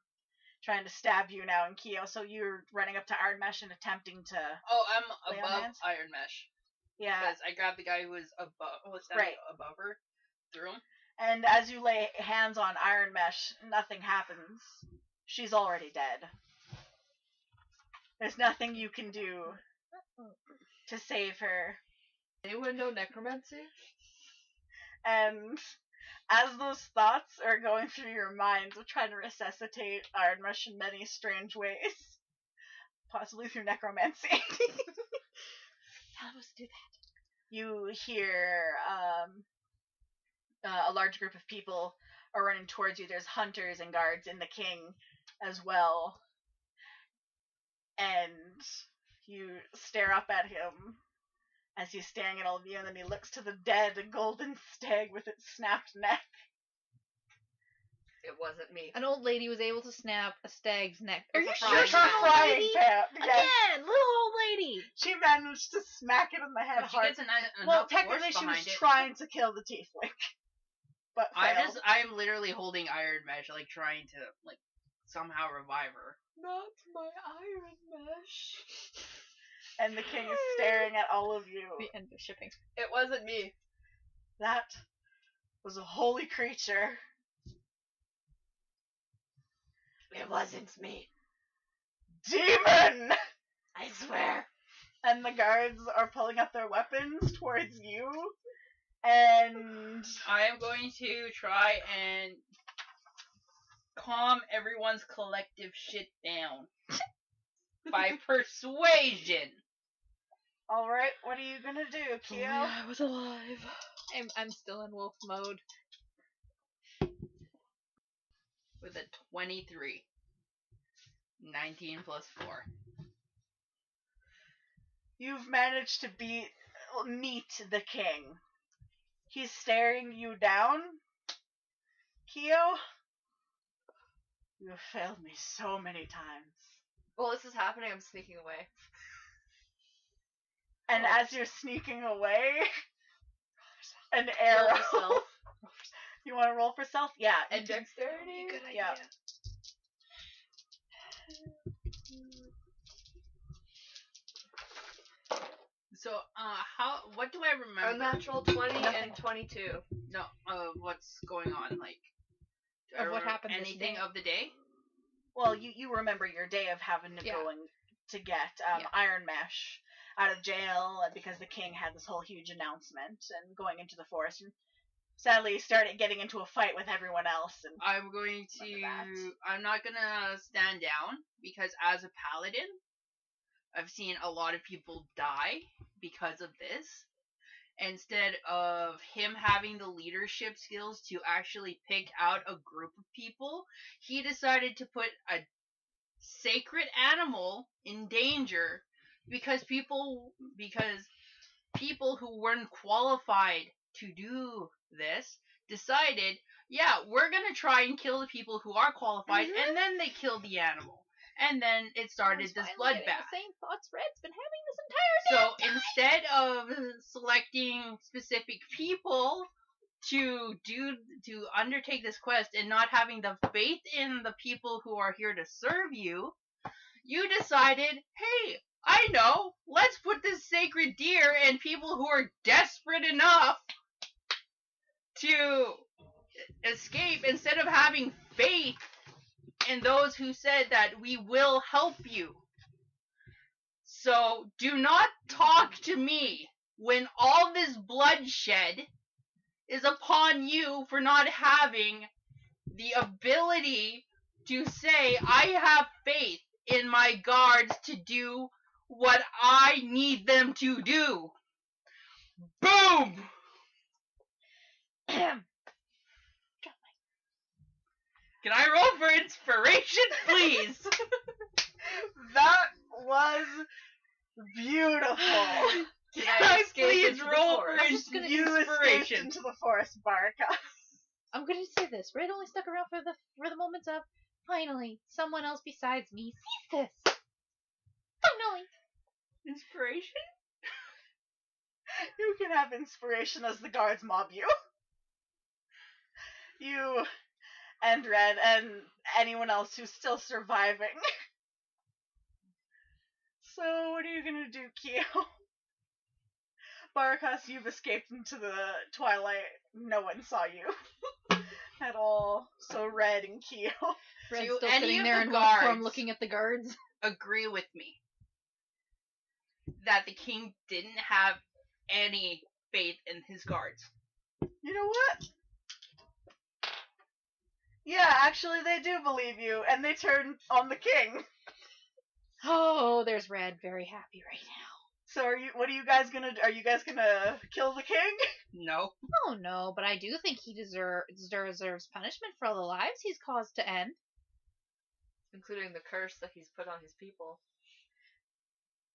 trying to stab you now in Kyo, so you're running up to Iron Mesh and attempting to. Oh, Lay I'm on above hands? Iron Mesh. Yeah. Because I grabbed the guy who was standing Right. above her, threw him. And as you lay hands on Iron Mesh, nothing happens. She's already dead. There's nothing you can do to save her. Anyone know necromancy? And as those thoughts are going through your mind of trying to resuscitate Iron Mesh in many strange ways, possibly through necromancy, How was to do that? you hear a large group of people are running towards you. There's hunters and guards and the king as well. And you stare up at him as he's staring at all of you, and then he looks to the dead golden stag with its snapped neck. It wasn't me. An old lady was able to snap a stag's neck. Are with you a sure frying she's pan. Frying pan. Yes. Again, little old lady. She managed to smack it in the head But she hard. gets Well, enough technically force she was behind it. trying to kill the tiefling. But failed. I'm literally holding Iron Mesh, like trying to somehow revive her. Not my Iron Mesh. And the king is staring at all of you. The end of shipping. It wasn't me. That was a holy creature. It wasn't me. Demon! I swear. And the guards are pulling up their weapons towards you. And I am going to try and calm everyone's collective shit down by persuasion. alright, what are you gonna do, Kyo? I was alive. I'm still in wolf mode. With a 23. 19 plus 4. You've managed to meet the king. He's staring you down. Kyo, you have failed me so many times. While this is happening, I'm sneaking away. And as you're sneaking away, an arrow. Roll for self. You want to roll for self? Yeah. And dexterity? Good idea. Yeah. So, what do I A remember? natural 20 Nothing. and 22. No, what's going on, like... do I Of what remember happened this anything day? of the day? Well, you remember your day of having to Yeah. go to get Yeah. Iron Mesh out of jail because the king had this whole huge announcement and going into the forest and sadly started getting into a fight with everyone else. And I'm going Look at to... I'm not gonna stand down, because as a paladin, I've seen a lot of people die because of this. Instead of him having the leadership skills to actually pick out a group of people, he decided to put a sacred animal in danger because people who weren't qualified to do this decided, yeah, we're gonna try and kill the people who are qualified, and then they killed the animal. And then it started this bloodbath. The same thoughts Red's been having this entire day. So instead of selecting specific people to undertake this quest and not having the faith in the people who are here to serve you, you decided, hey, I know, let's put this sacred deer in people who are desperate enough to escape instead of having faith in those who said that we will help you. So do not talk to me when all this bloodshed is upon you for not having the ability to say, I have faith in my guards to do what I need them to do. Boom! Can I roll for inspiration, please? That was beautiful. Can I escape please into the roll for forest? I'm just gonna You escaped inspiration? into the forest, Baraka. I'm gonna say this. Red only stuck around for the moments of finally someone else besides me sees this. Finally. Inspiration? You can have inspiration as the guards mob you. You and Red and anyone else who's still surviving. So, what are you gonna do, Keo? Barakas, you've escaped into the twilight. No one saw you at all. So, Red and Keo. Red's Do still any sitting of there the in one form guards looking at the guards. agree with me that the king didn't have any faith in his guards? You know what? Yeah, actually, they do believe you, and they turn on the king. Oh, there's Red, very happy right now. So, what are you guys gonna do? Are you guys gonna kill the king? No. Oh no, but I do think he deserves punishment for all the lives he's caused to end. Including the curse that he's put on his people.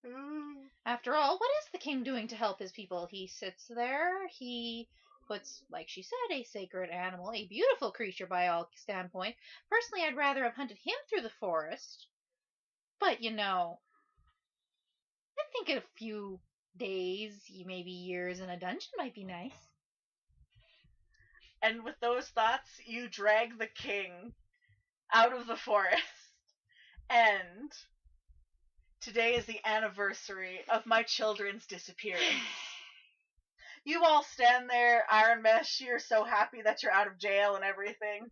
Ooh. After all, what is the king doing to help his people? He sits there, he puts, like she said, a sacred animal, a beautiful creature by all standpoint. Personally, I'd rather have hunted him through the forest. But, you know, I think a few days, maybe years in a dungeon might be nice. And with those thoughts, you drag the king out of the forest. And today is the anniversary of my children's disappearance. You all stand there, Iron Mesh, you're so happy that you're out of jail and everything.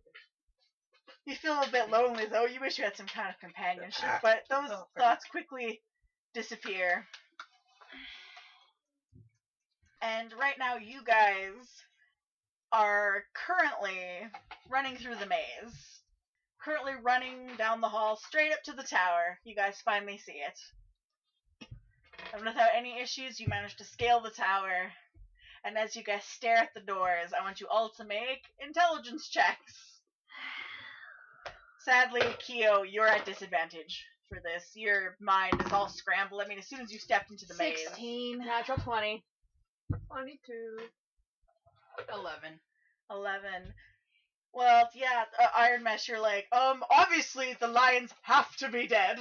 You feel a bit lonely, though. You wish you had some kind of companionship, but those thoughts quickly disappear. And right now, you guys are currently running through the maze. Currently running down the hall straight up to the tower. You guys finally see it. And without any issues, you manage to scale the tower. And as you guys stare at the doors, I want you all to make intelligence checks. Sadly, Keo, you're at disadvantage for this. Your mind is all scrambled. I mean, as soon as you stepped into the maze. 16. Natural 20. 22. 11. 11. Well, yeah, Iron Mesh, you're like, obviously the lions have to be dead.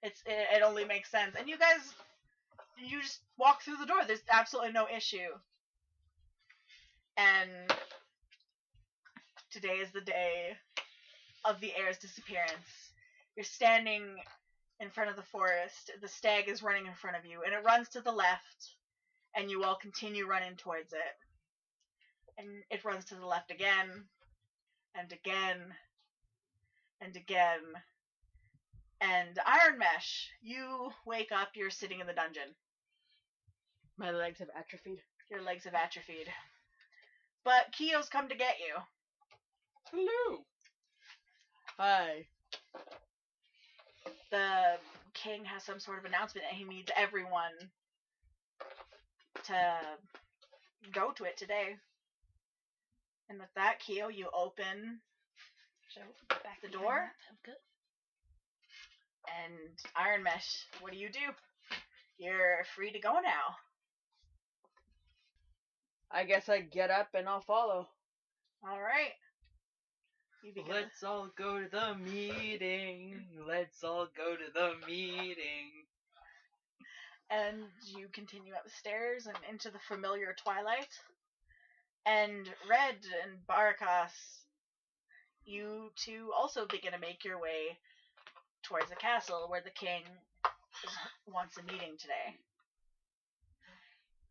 It only makes sense. And you guys, you just walk through the door. There's absolutely no issue. And today is the day of the heir's disappearance. You're standing in front of the forest. The stag is running in front of you, and it runs to the left, and you all continue running towards it. And it runs to the left again, and again, and again. And Iron Mesh, you wake up, you're sitting in the dungeon. My legs have atrophied. Your legs have atrophied. But Keo's come to get you. Hello. Hi. The king has some sort of announcement and he needs everyone to go to it today. And with that, Keo, you open Back the behind door. that, I'm good. And Iron Mesh, what do? You're free to go now. I guess I get up and I'll follow. Alright. You begin. Let's all go to the meeting. Let's all go to the meeting. And you continue up the stairs and into the familiar twilight. And Red and Barakas, you two also begin to make your way towards the castle where the king wants a meeting today.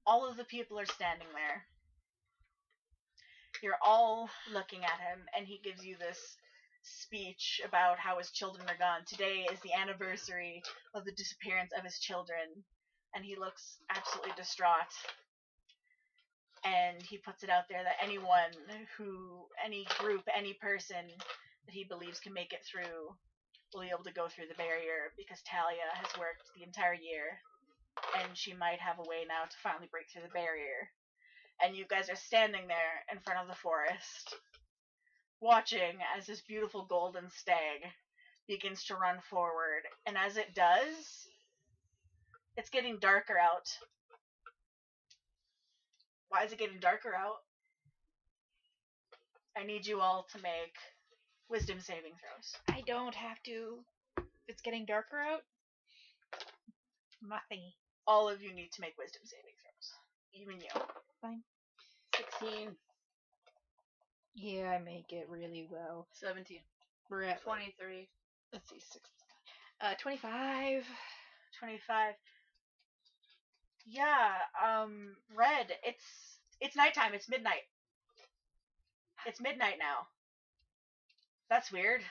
All of the people are standing there. You're all looking at him, and he gives you this speech about how his children are gone. Today is the anniversary of the disappearance of his children, and he looks absolutely distraught. And he puts it out there that any group, any person that he believes can make it through will be able to go through the barrier, because Talia has worked the entire year, and she might have a way now to finally break through the barrier. And you guys are standing there in front of the forest, watching as this beautiful golden stag begins to run forward. And as it does, it's getting darker out. Why is it getting darker out? I need you all to make wisdom saving throws. I don't have to. It's getting darker out. My thingy. All of you need to make wisdom saving throws. Even you. Fine. 16. Yeah, I make it really well. 17. We're at 23. let's see, 25. 25. Yeah, Red, it's nighttime, it's midnight. It's midnight now. That's weird.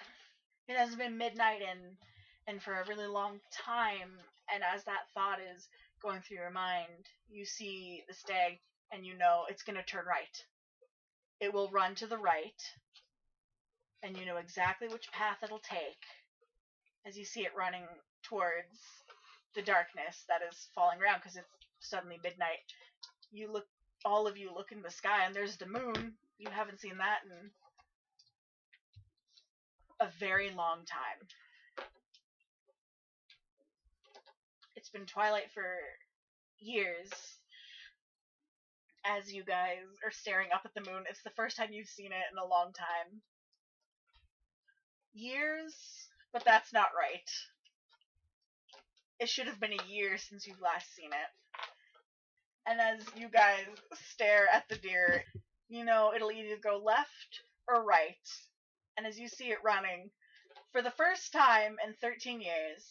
It hasn't been midnight in for a really long time, and as that thought is going through your mind, you see the stag, and you know it's gonna turn right. It will run to the right, and you know exactly which path it'll take as you see it running towards the darkness that is falling around, because it's suddenly midnight. All of you look in the sky, and there's the moon. You haven't seen that in a very long time. It's been twilight for years. As you guys are staring up at the moon, it's the first time you've seen it in a long time. Years, but that's not right. It should have been a year since you've last seen it. And as you guys stare at the deer, you know it'll either go left or right. And as you see it running, for the first time in 13 years,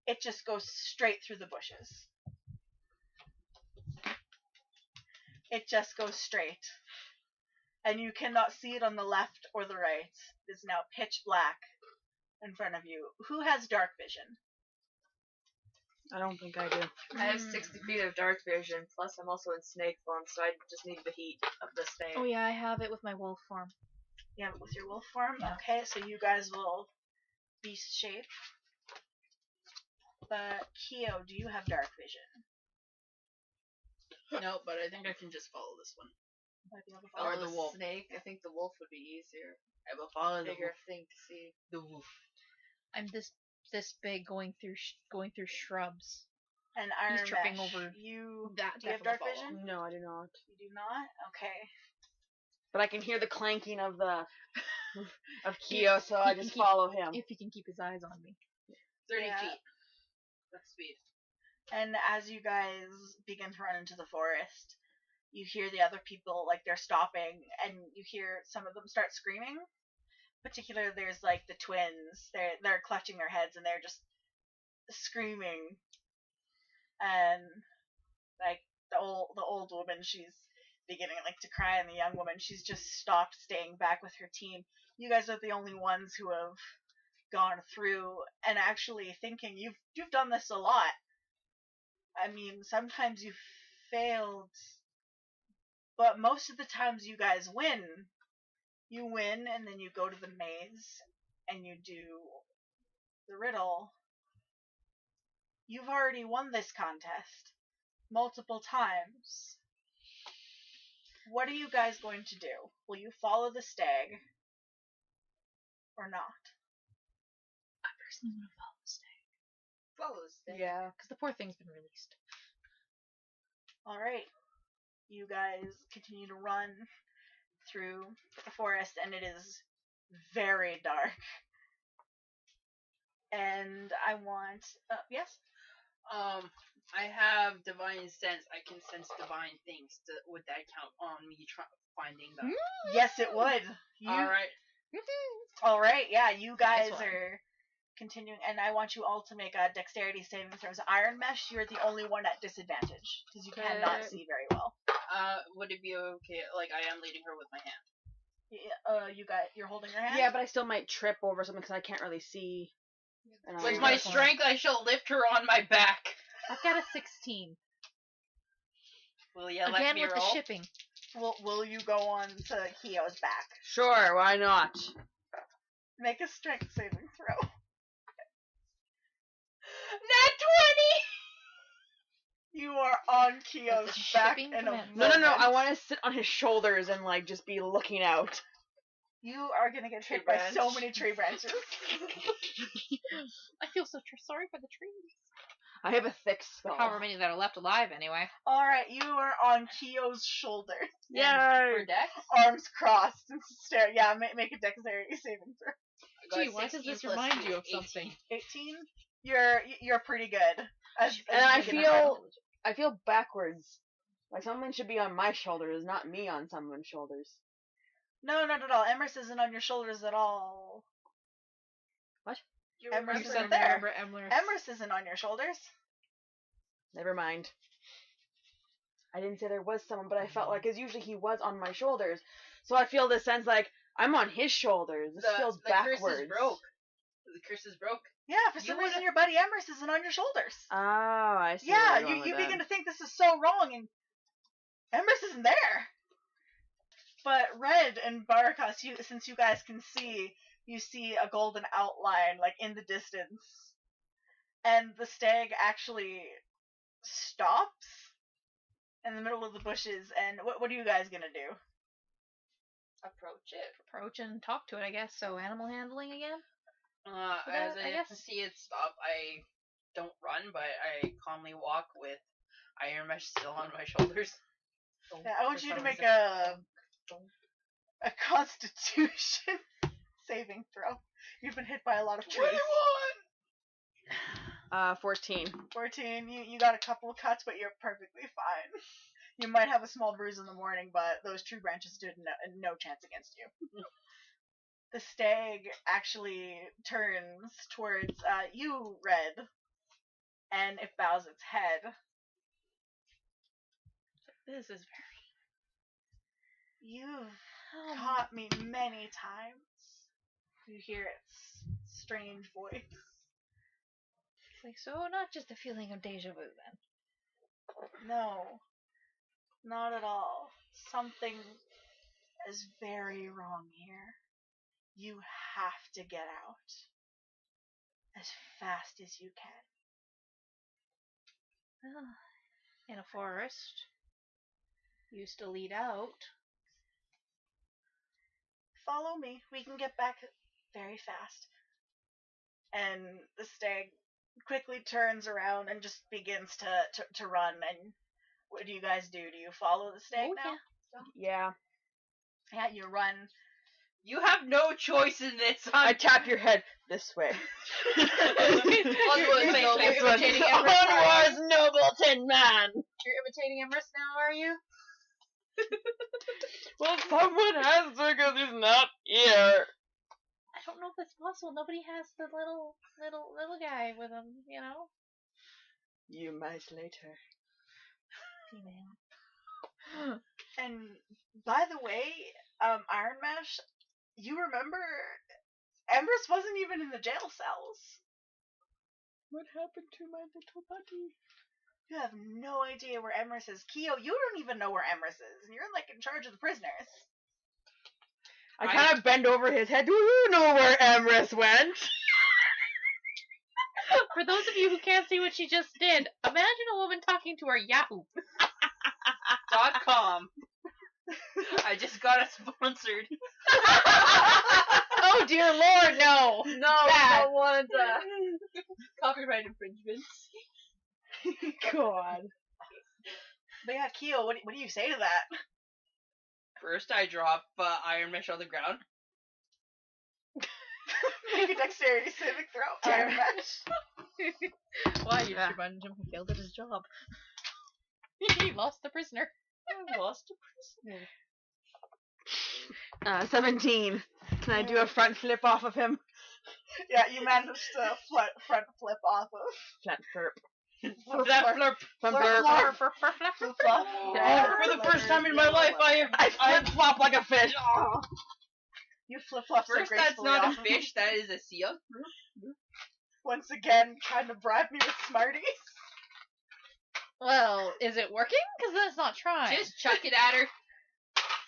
it just goes straight through the bushes. It just goes straight. And you cannot see it on the left or the right. It's now pitch black in front of you. Who has dark vision? I don't think I do. I have 60 feet of dark vision, plus I'm also in snake form, so I just need the heat of the snake. Oh yeah, I have it with my wolf form. You have it with your wolf form? Okay, so you guys will beast shape. But Keo, do you have dark vision? No, but I think I can just follow this one. Might be able to Or follow. the wolf. Snake, I think the wolf would be easier. I will follow the Bigger wolf. thing to see. The wolf. I'm this big going through shrubs. And Iron He's tripping Mesh, over you that. do you have definitely dark follow. vision? No, I do not. You do not? Okay. But I can hear the clanking of the of Keo, so I just follow him. If he can keep his eyes on me. 30 Yeah. feet. That's speed. And as you guys begin to run into the forest, you hear the other people, like, they're stopping, and you hear some of them start screaming. Particularly, there's, like, the twins. They're clutching their heads, and they're just screaming. And, like, the old woman, she's beginning, like, to cry, and the young woman, she's just stopped staying back with her team. You guys are the only ones who have gone through, and actually thinking, you've done this a lot. I mean, sometimes you've failed, but most of the times you guys win. You win, and then you go to the maze, and you do the riddle. You've already won this contest multiple times. What are you guys going to do? Will you follow the stag or not? I personally want to follow the stag. Follow the snake. Yeah, because the poor thing's been released. Alright. You guys continue to run through the forest, and it is very dark. And I want... yes? I have divine sense. I can sense divine things. Would that count on me finding them? Yes, it would. Alright. Alright, yeah, you guys Nice one. are continuing, and I want you all to make a dexterity saving throws. Iron Mesh, you're the only one at disadvantage because you cannot Okay. see very well. Would it be okay? Like, I am leading her with my hand. You're holding your hand. Yeah, but I still might trip over something because I can't really see. And With I- my Definitely. strength, I shall lift her on my back. I've got a 16. Will you let Again me with roll? the shipping. Will you go on to Kyo's back? Sure, why not? Make a strength saving throw. Nat 20! You are on Kyo's That's a back shipping in a command. No, moment. I want to sit on his shoulders and like just be looking out. You are gonna get Tree hit by so branch. many tree branches. I feel so sorry for the trees. I have a thick skull. However many that are left alive, anyway. Alright, you are on Kyo's shoulder. Yay! For dex? Arms crossed and stare. Yeah, make a dexterity saving throw. I got Gee, why does 16 this plus remind 2, you of 18. something? 18. You're pretty good. As And I you can I feel backwards. Like someone should be on my shoulders, not me on someone's shoulders. No, not at all. Emrys isn't on your shoulders at all. You Emrys remember isn't there. Emler. Emrys isn't on your shoulders. Never mind. I didn't say there was someone, but I felt like, because usually he was on my shoulders. So I feel this sense like, I'm on his shoulders. This feels the backwards. curse is broke. The curse is broke. Yeah, for some You reason would've- your buddy Emrys isn't on your shoulders. Oh, I see. Yeah, where you're going you with begin that. to think this is so wrong, and Emrys isn't there. But Red and Barakas, since you guys can see, you see a golden outline, like, in the distance. And the stag actually stops in the middle of the bushes, and what are you guys gonna do? approach it. Approach and talk to it, I guess. So animal handling again? As I I guess- see it stop, I don't run, but I calmly walk with Iron Mesh still on my shoulders. Yeah, I want For you to some make reason. a Constitution saving throw. You've been hit by a lot of trees. 14. 14. You got a couple of cuts, but you're perfectly fine. You might have a small bruise in the morning, but those tree branches stood no chance against you. The stag actually turns towards you, Red, and it bows its head. This is very... You've taught me many times. You hear its strange voice. It's like, so not just a feeling of deja vu, then. No, not at all. Something is very wrong here. You have to get out as fast as you can. In a forest. Used to lead out. Follow me. We can get back very fast. And the stag quickly turns around and just begins to run. And what do you guys do? Do you follow the stag Oh, now? Yeah. Yeah, you run. You have no choice in this. I tap your head this way. Onwards, imitating Emrys. Onwards, Nobleton man! You're imitating Emrys now, are you? Well, someone has to because he's not here. I don't know if that's possible. Nobody has the little guy with him, you know? You might later. Female. And by the way, Iron Mesh, you remember Emrys wasn't even in the jail cells. What happened to my little buddy? You have no idea where Emrys is. Kyo, you don't even know where Emrys is, and you're like in charge of the prisoners. I kind of bend over his head. Do you know where Emrys went? For those of you who can't see what she just did, imagine a woman talking to her Yahoo. .com. I just got it sponsored. Oh dear lord, no! No, Bad. we don't want copyright infringements. God. But yeah, Kyo, what do you say to that? First, I drop Iron Mesh on the ground. Make a dexterity saving throw. Damn. Iron Mesh. Why? You Yeah. should run him. He failed at his job. He lost the prisoner. I lost a prisoner. 17. Can I do a front flip off of him? Yeah, you managed to front flip off of. Flat flip. That flurp. Flip flop. For the first time in my life, I flip flop like a fish. Oh. You flip flop so First, that's gracefully not off a of fish, that is a seal. Once again, trying to bribe me with Smarties. Well, is it working? Because then it's not trying. Just chuck it at her.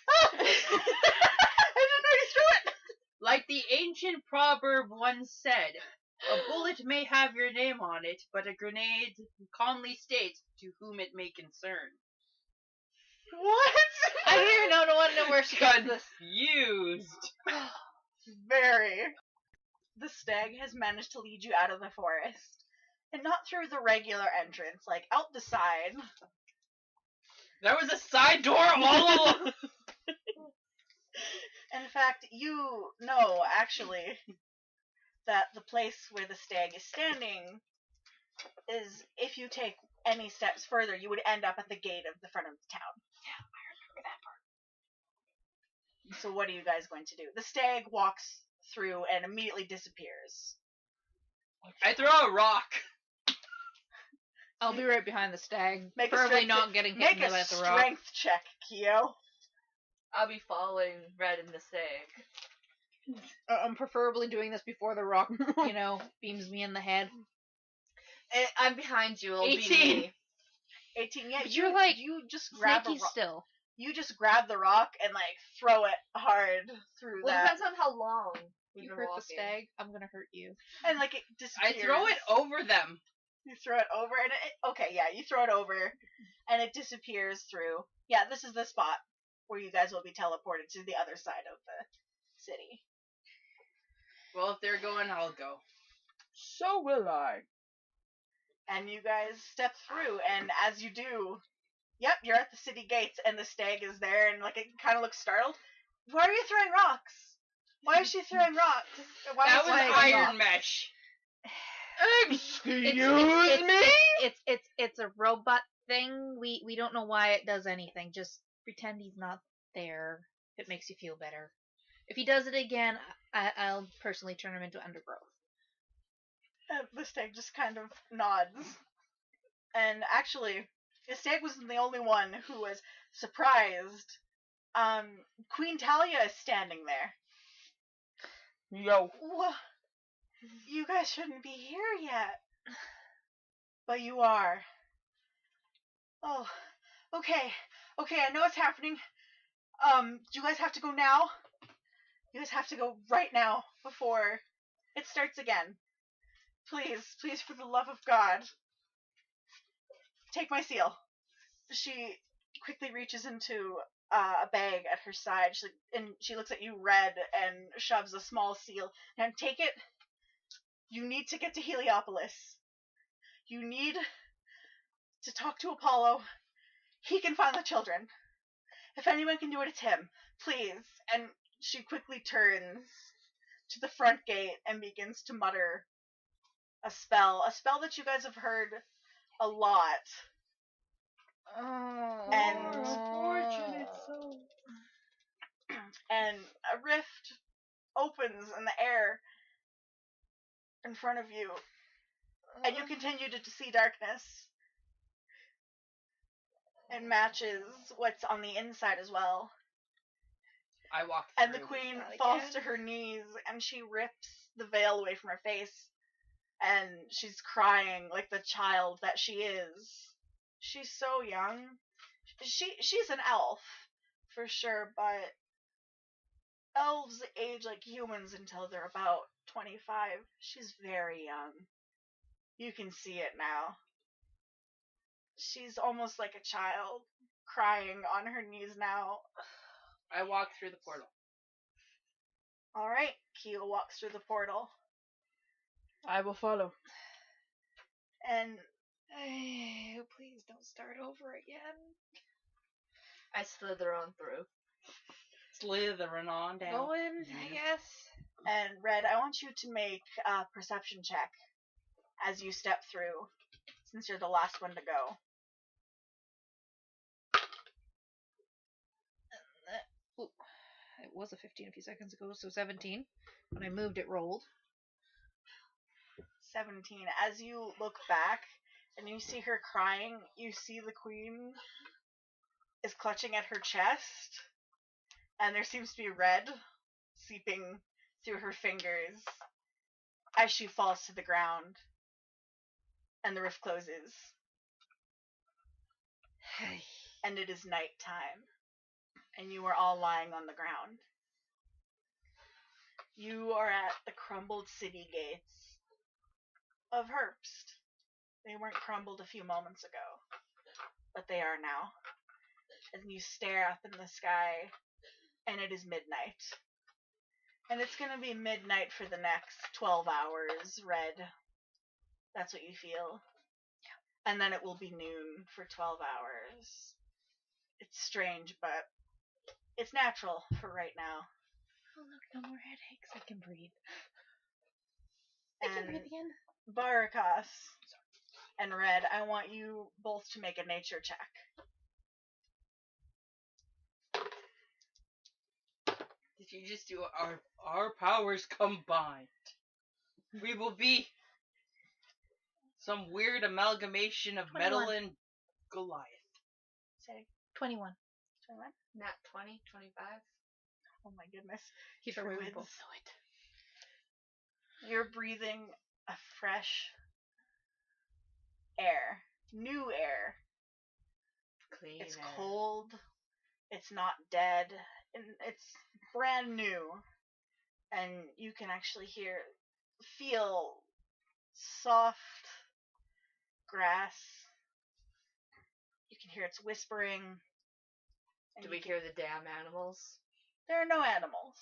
I didn't know you threw it. Like the ancient proverb once said, a bullet may have your name on it, but a grenade calmly states to whom it may concern. What? I don't even know where she got this. Confused. Very. The stag has managed to lead you out of the forest. And not through the regular entrance, like out the side. There was a side door all along. In fact, you know, actually, that the place where the stag is standing is, if you take any steps further, you would end up at the gate of the front of the town. Yeah, I remember that part. So what are you guys going to do? The stag walks through and immediately disappears. I throw a rock. I'll be right behind the stag. Make a Probably strength- not getting hit Make in the a head with the rock. strength check, Keo. I'll be following Red and the stag. I'm preferably doing this before the rock, beams me in the head. I'm behind you. It'll 18. Be me. 18. Yeah, But you're like you just grab a Snaky rock. still. You just grab the rock and like throw it hard through Well, it that, depends on how long we've You been hurt walking. the stag, I'm gonna hurt you. and like it I disappears. throw it over them. You throw it over, and you throw it over, and it disappears through. Yeah, this is the spot where you guys will be teleported to the other side of the city. Well, if they're going, I'll go. So will I. And you guys step through, and as you do, yep, you're at the city gates, and the stag is there, and like it kind of looks startled. Why are you throwing rocks? Why is she throwing rocks? Why That is was she throwing iron rocks? mesh. Excuse It's a robot thing. We don't know why it does anything. Just pretend he's not there. If it makes you feel better. If he does it again, I'll personally turn him into undergrowth. The stag just kind of nods. And actually, the stag wasn't the only one who was surprised. Queen Talia is standing there. Yo. Wha- You guys shouldn't be here yet. But you are. Oh, okay. Okay, I know what's happening. Do you guys have to go now? You guys have to go right now before it starts again. Please, for the love of God. Take my seal. She quickly reaches into a bag at her side, she looks at you, Red, and shoves a small seal. Now take it. You need to get to Heliopolis. You need to talk to Apollo. He can find the children. If anyone can do it, it's him. Please. And she quickly turns to the front gate and begins to mutter a spell that you guys have heard a lot. Oh, And- Unfortunate soul. And a rift opens in the air in front of you, and you continue to see darkness. It matches what's on the inside as well. I walk And through. the queen Not falls again. to her knees, and she rips the veil away from her face, and she's crying like the child that she is. She's so young. She's an elf, for sure, but elves age like humans until they're about 25. She's very young. You can see it now. She's almost like a child, crying on her knees now. I walk through the portal. Alright, Keo walks through the portal, I will follow. and please don't start over again. I slither on through. Slithering on down. Going, I guess. Red, I want you to make a perception check as you step through, since you're the last one to go. Ooh, it was a 15 a few seconds ago, so 17. When I moved, it rolled. 17. As you look back and you see her crying, you see the queen is clutching at her chest, and there seems to be red seeping through her fingers as she falls to the ground, and the rift closes. And it is nighttime, and you are all lying on the ground. You are at the crumbled city gates of Herbst. They weren't crumbled a few moments ago, but they are now. And you stare up in the sky, and it is midnight. And it's gonna be midnight for the next 12 hours, Red. That's what you feel. Yeah. And then it will be noon for 12 hours. It's strange, but it's natural for right now. Oh look, no more headaches. I can breathe. I can And breathe again. Barakas and Red, I want you both to make a nature check. If you just do our powers combined, we will be some weird amalgamation of 21. metal and Goliath. Say 21. 21. Nat 20, 25. Oh my goodness. Keep it where we Druids. both know it. You're breathing a fresh air. New air. Clean It's air. cold. It's not dead. And it's brand new. And you can actually feel soft grass. You can hear its whispering. Do we hear the damn animals? There are no animals.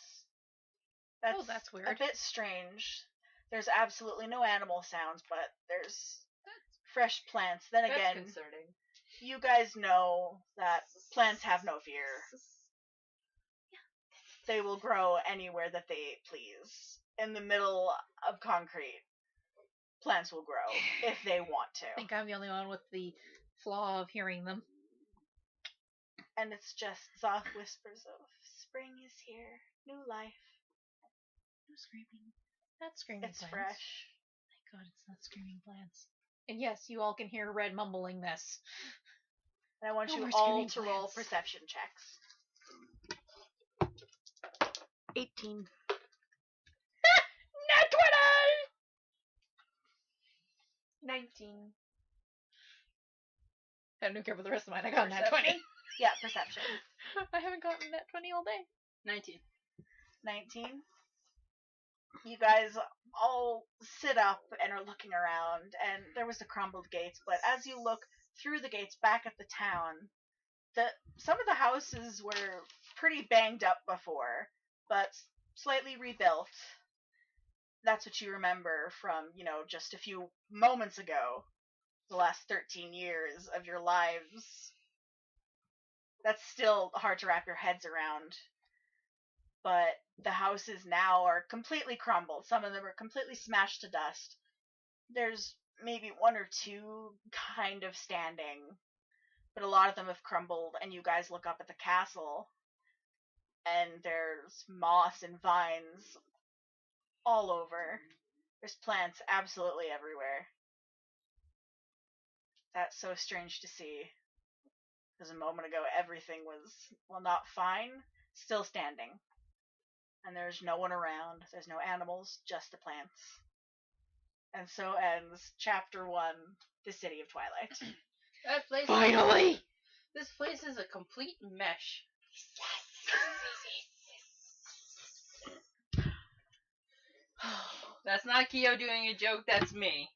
That's weird. A bit strange. There's absolutely no animal sounds, but there's fresh plants. Then That's again, concerning. you guys know that plants have no fear. They will grow anywhere that they please. In the middle of concrete, plants will grow if they want to. I think I'm the only one with the flaw of hearing them. And it's just soft whispers of spring is here, new life. No screaming. Not screaming It's plants. fresh. Thank God it's not screaming plants. And yes, you all can hear Red mumbling this. And I want No you more all screaming to roll plants. perception checks. 18. Nat 19.20! I don't care for the rest of mine. I got Nat 20. Yeah, perception. I haven't gotten Nat 20 all day. 19. 19. You guys all sit up and are looking around, and there was the crumbled gates, but as you look through the gates back at the town, some of the houses were pretty banged up before, but slightly rebuilt. That's what you remember from, just a few moments ago, the last 13 years of your lives. That's still hard to wrap your heads around. But the houses now are completely crumbled. Some of them are completely smashed to dust. There's maybe one or two kind of standing, but a lot of them have crumbled, and you guys look up at the castle, and there's moss and vines all over. There's plants absolutely everywhere. That's so strange to see. Because a moment ago, everything was, not fine, still standing. And there's no one around. There's no animals, just the plants. And so ends Chapter 1, The City of Twilight. That place. Finally! This place is a complete mesh. That's not Kyo doing a joke. That's me.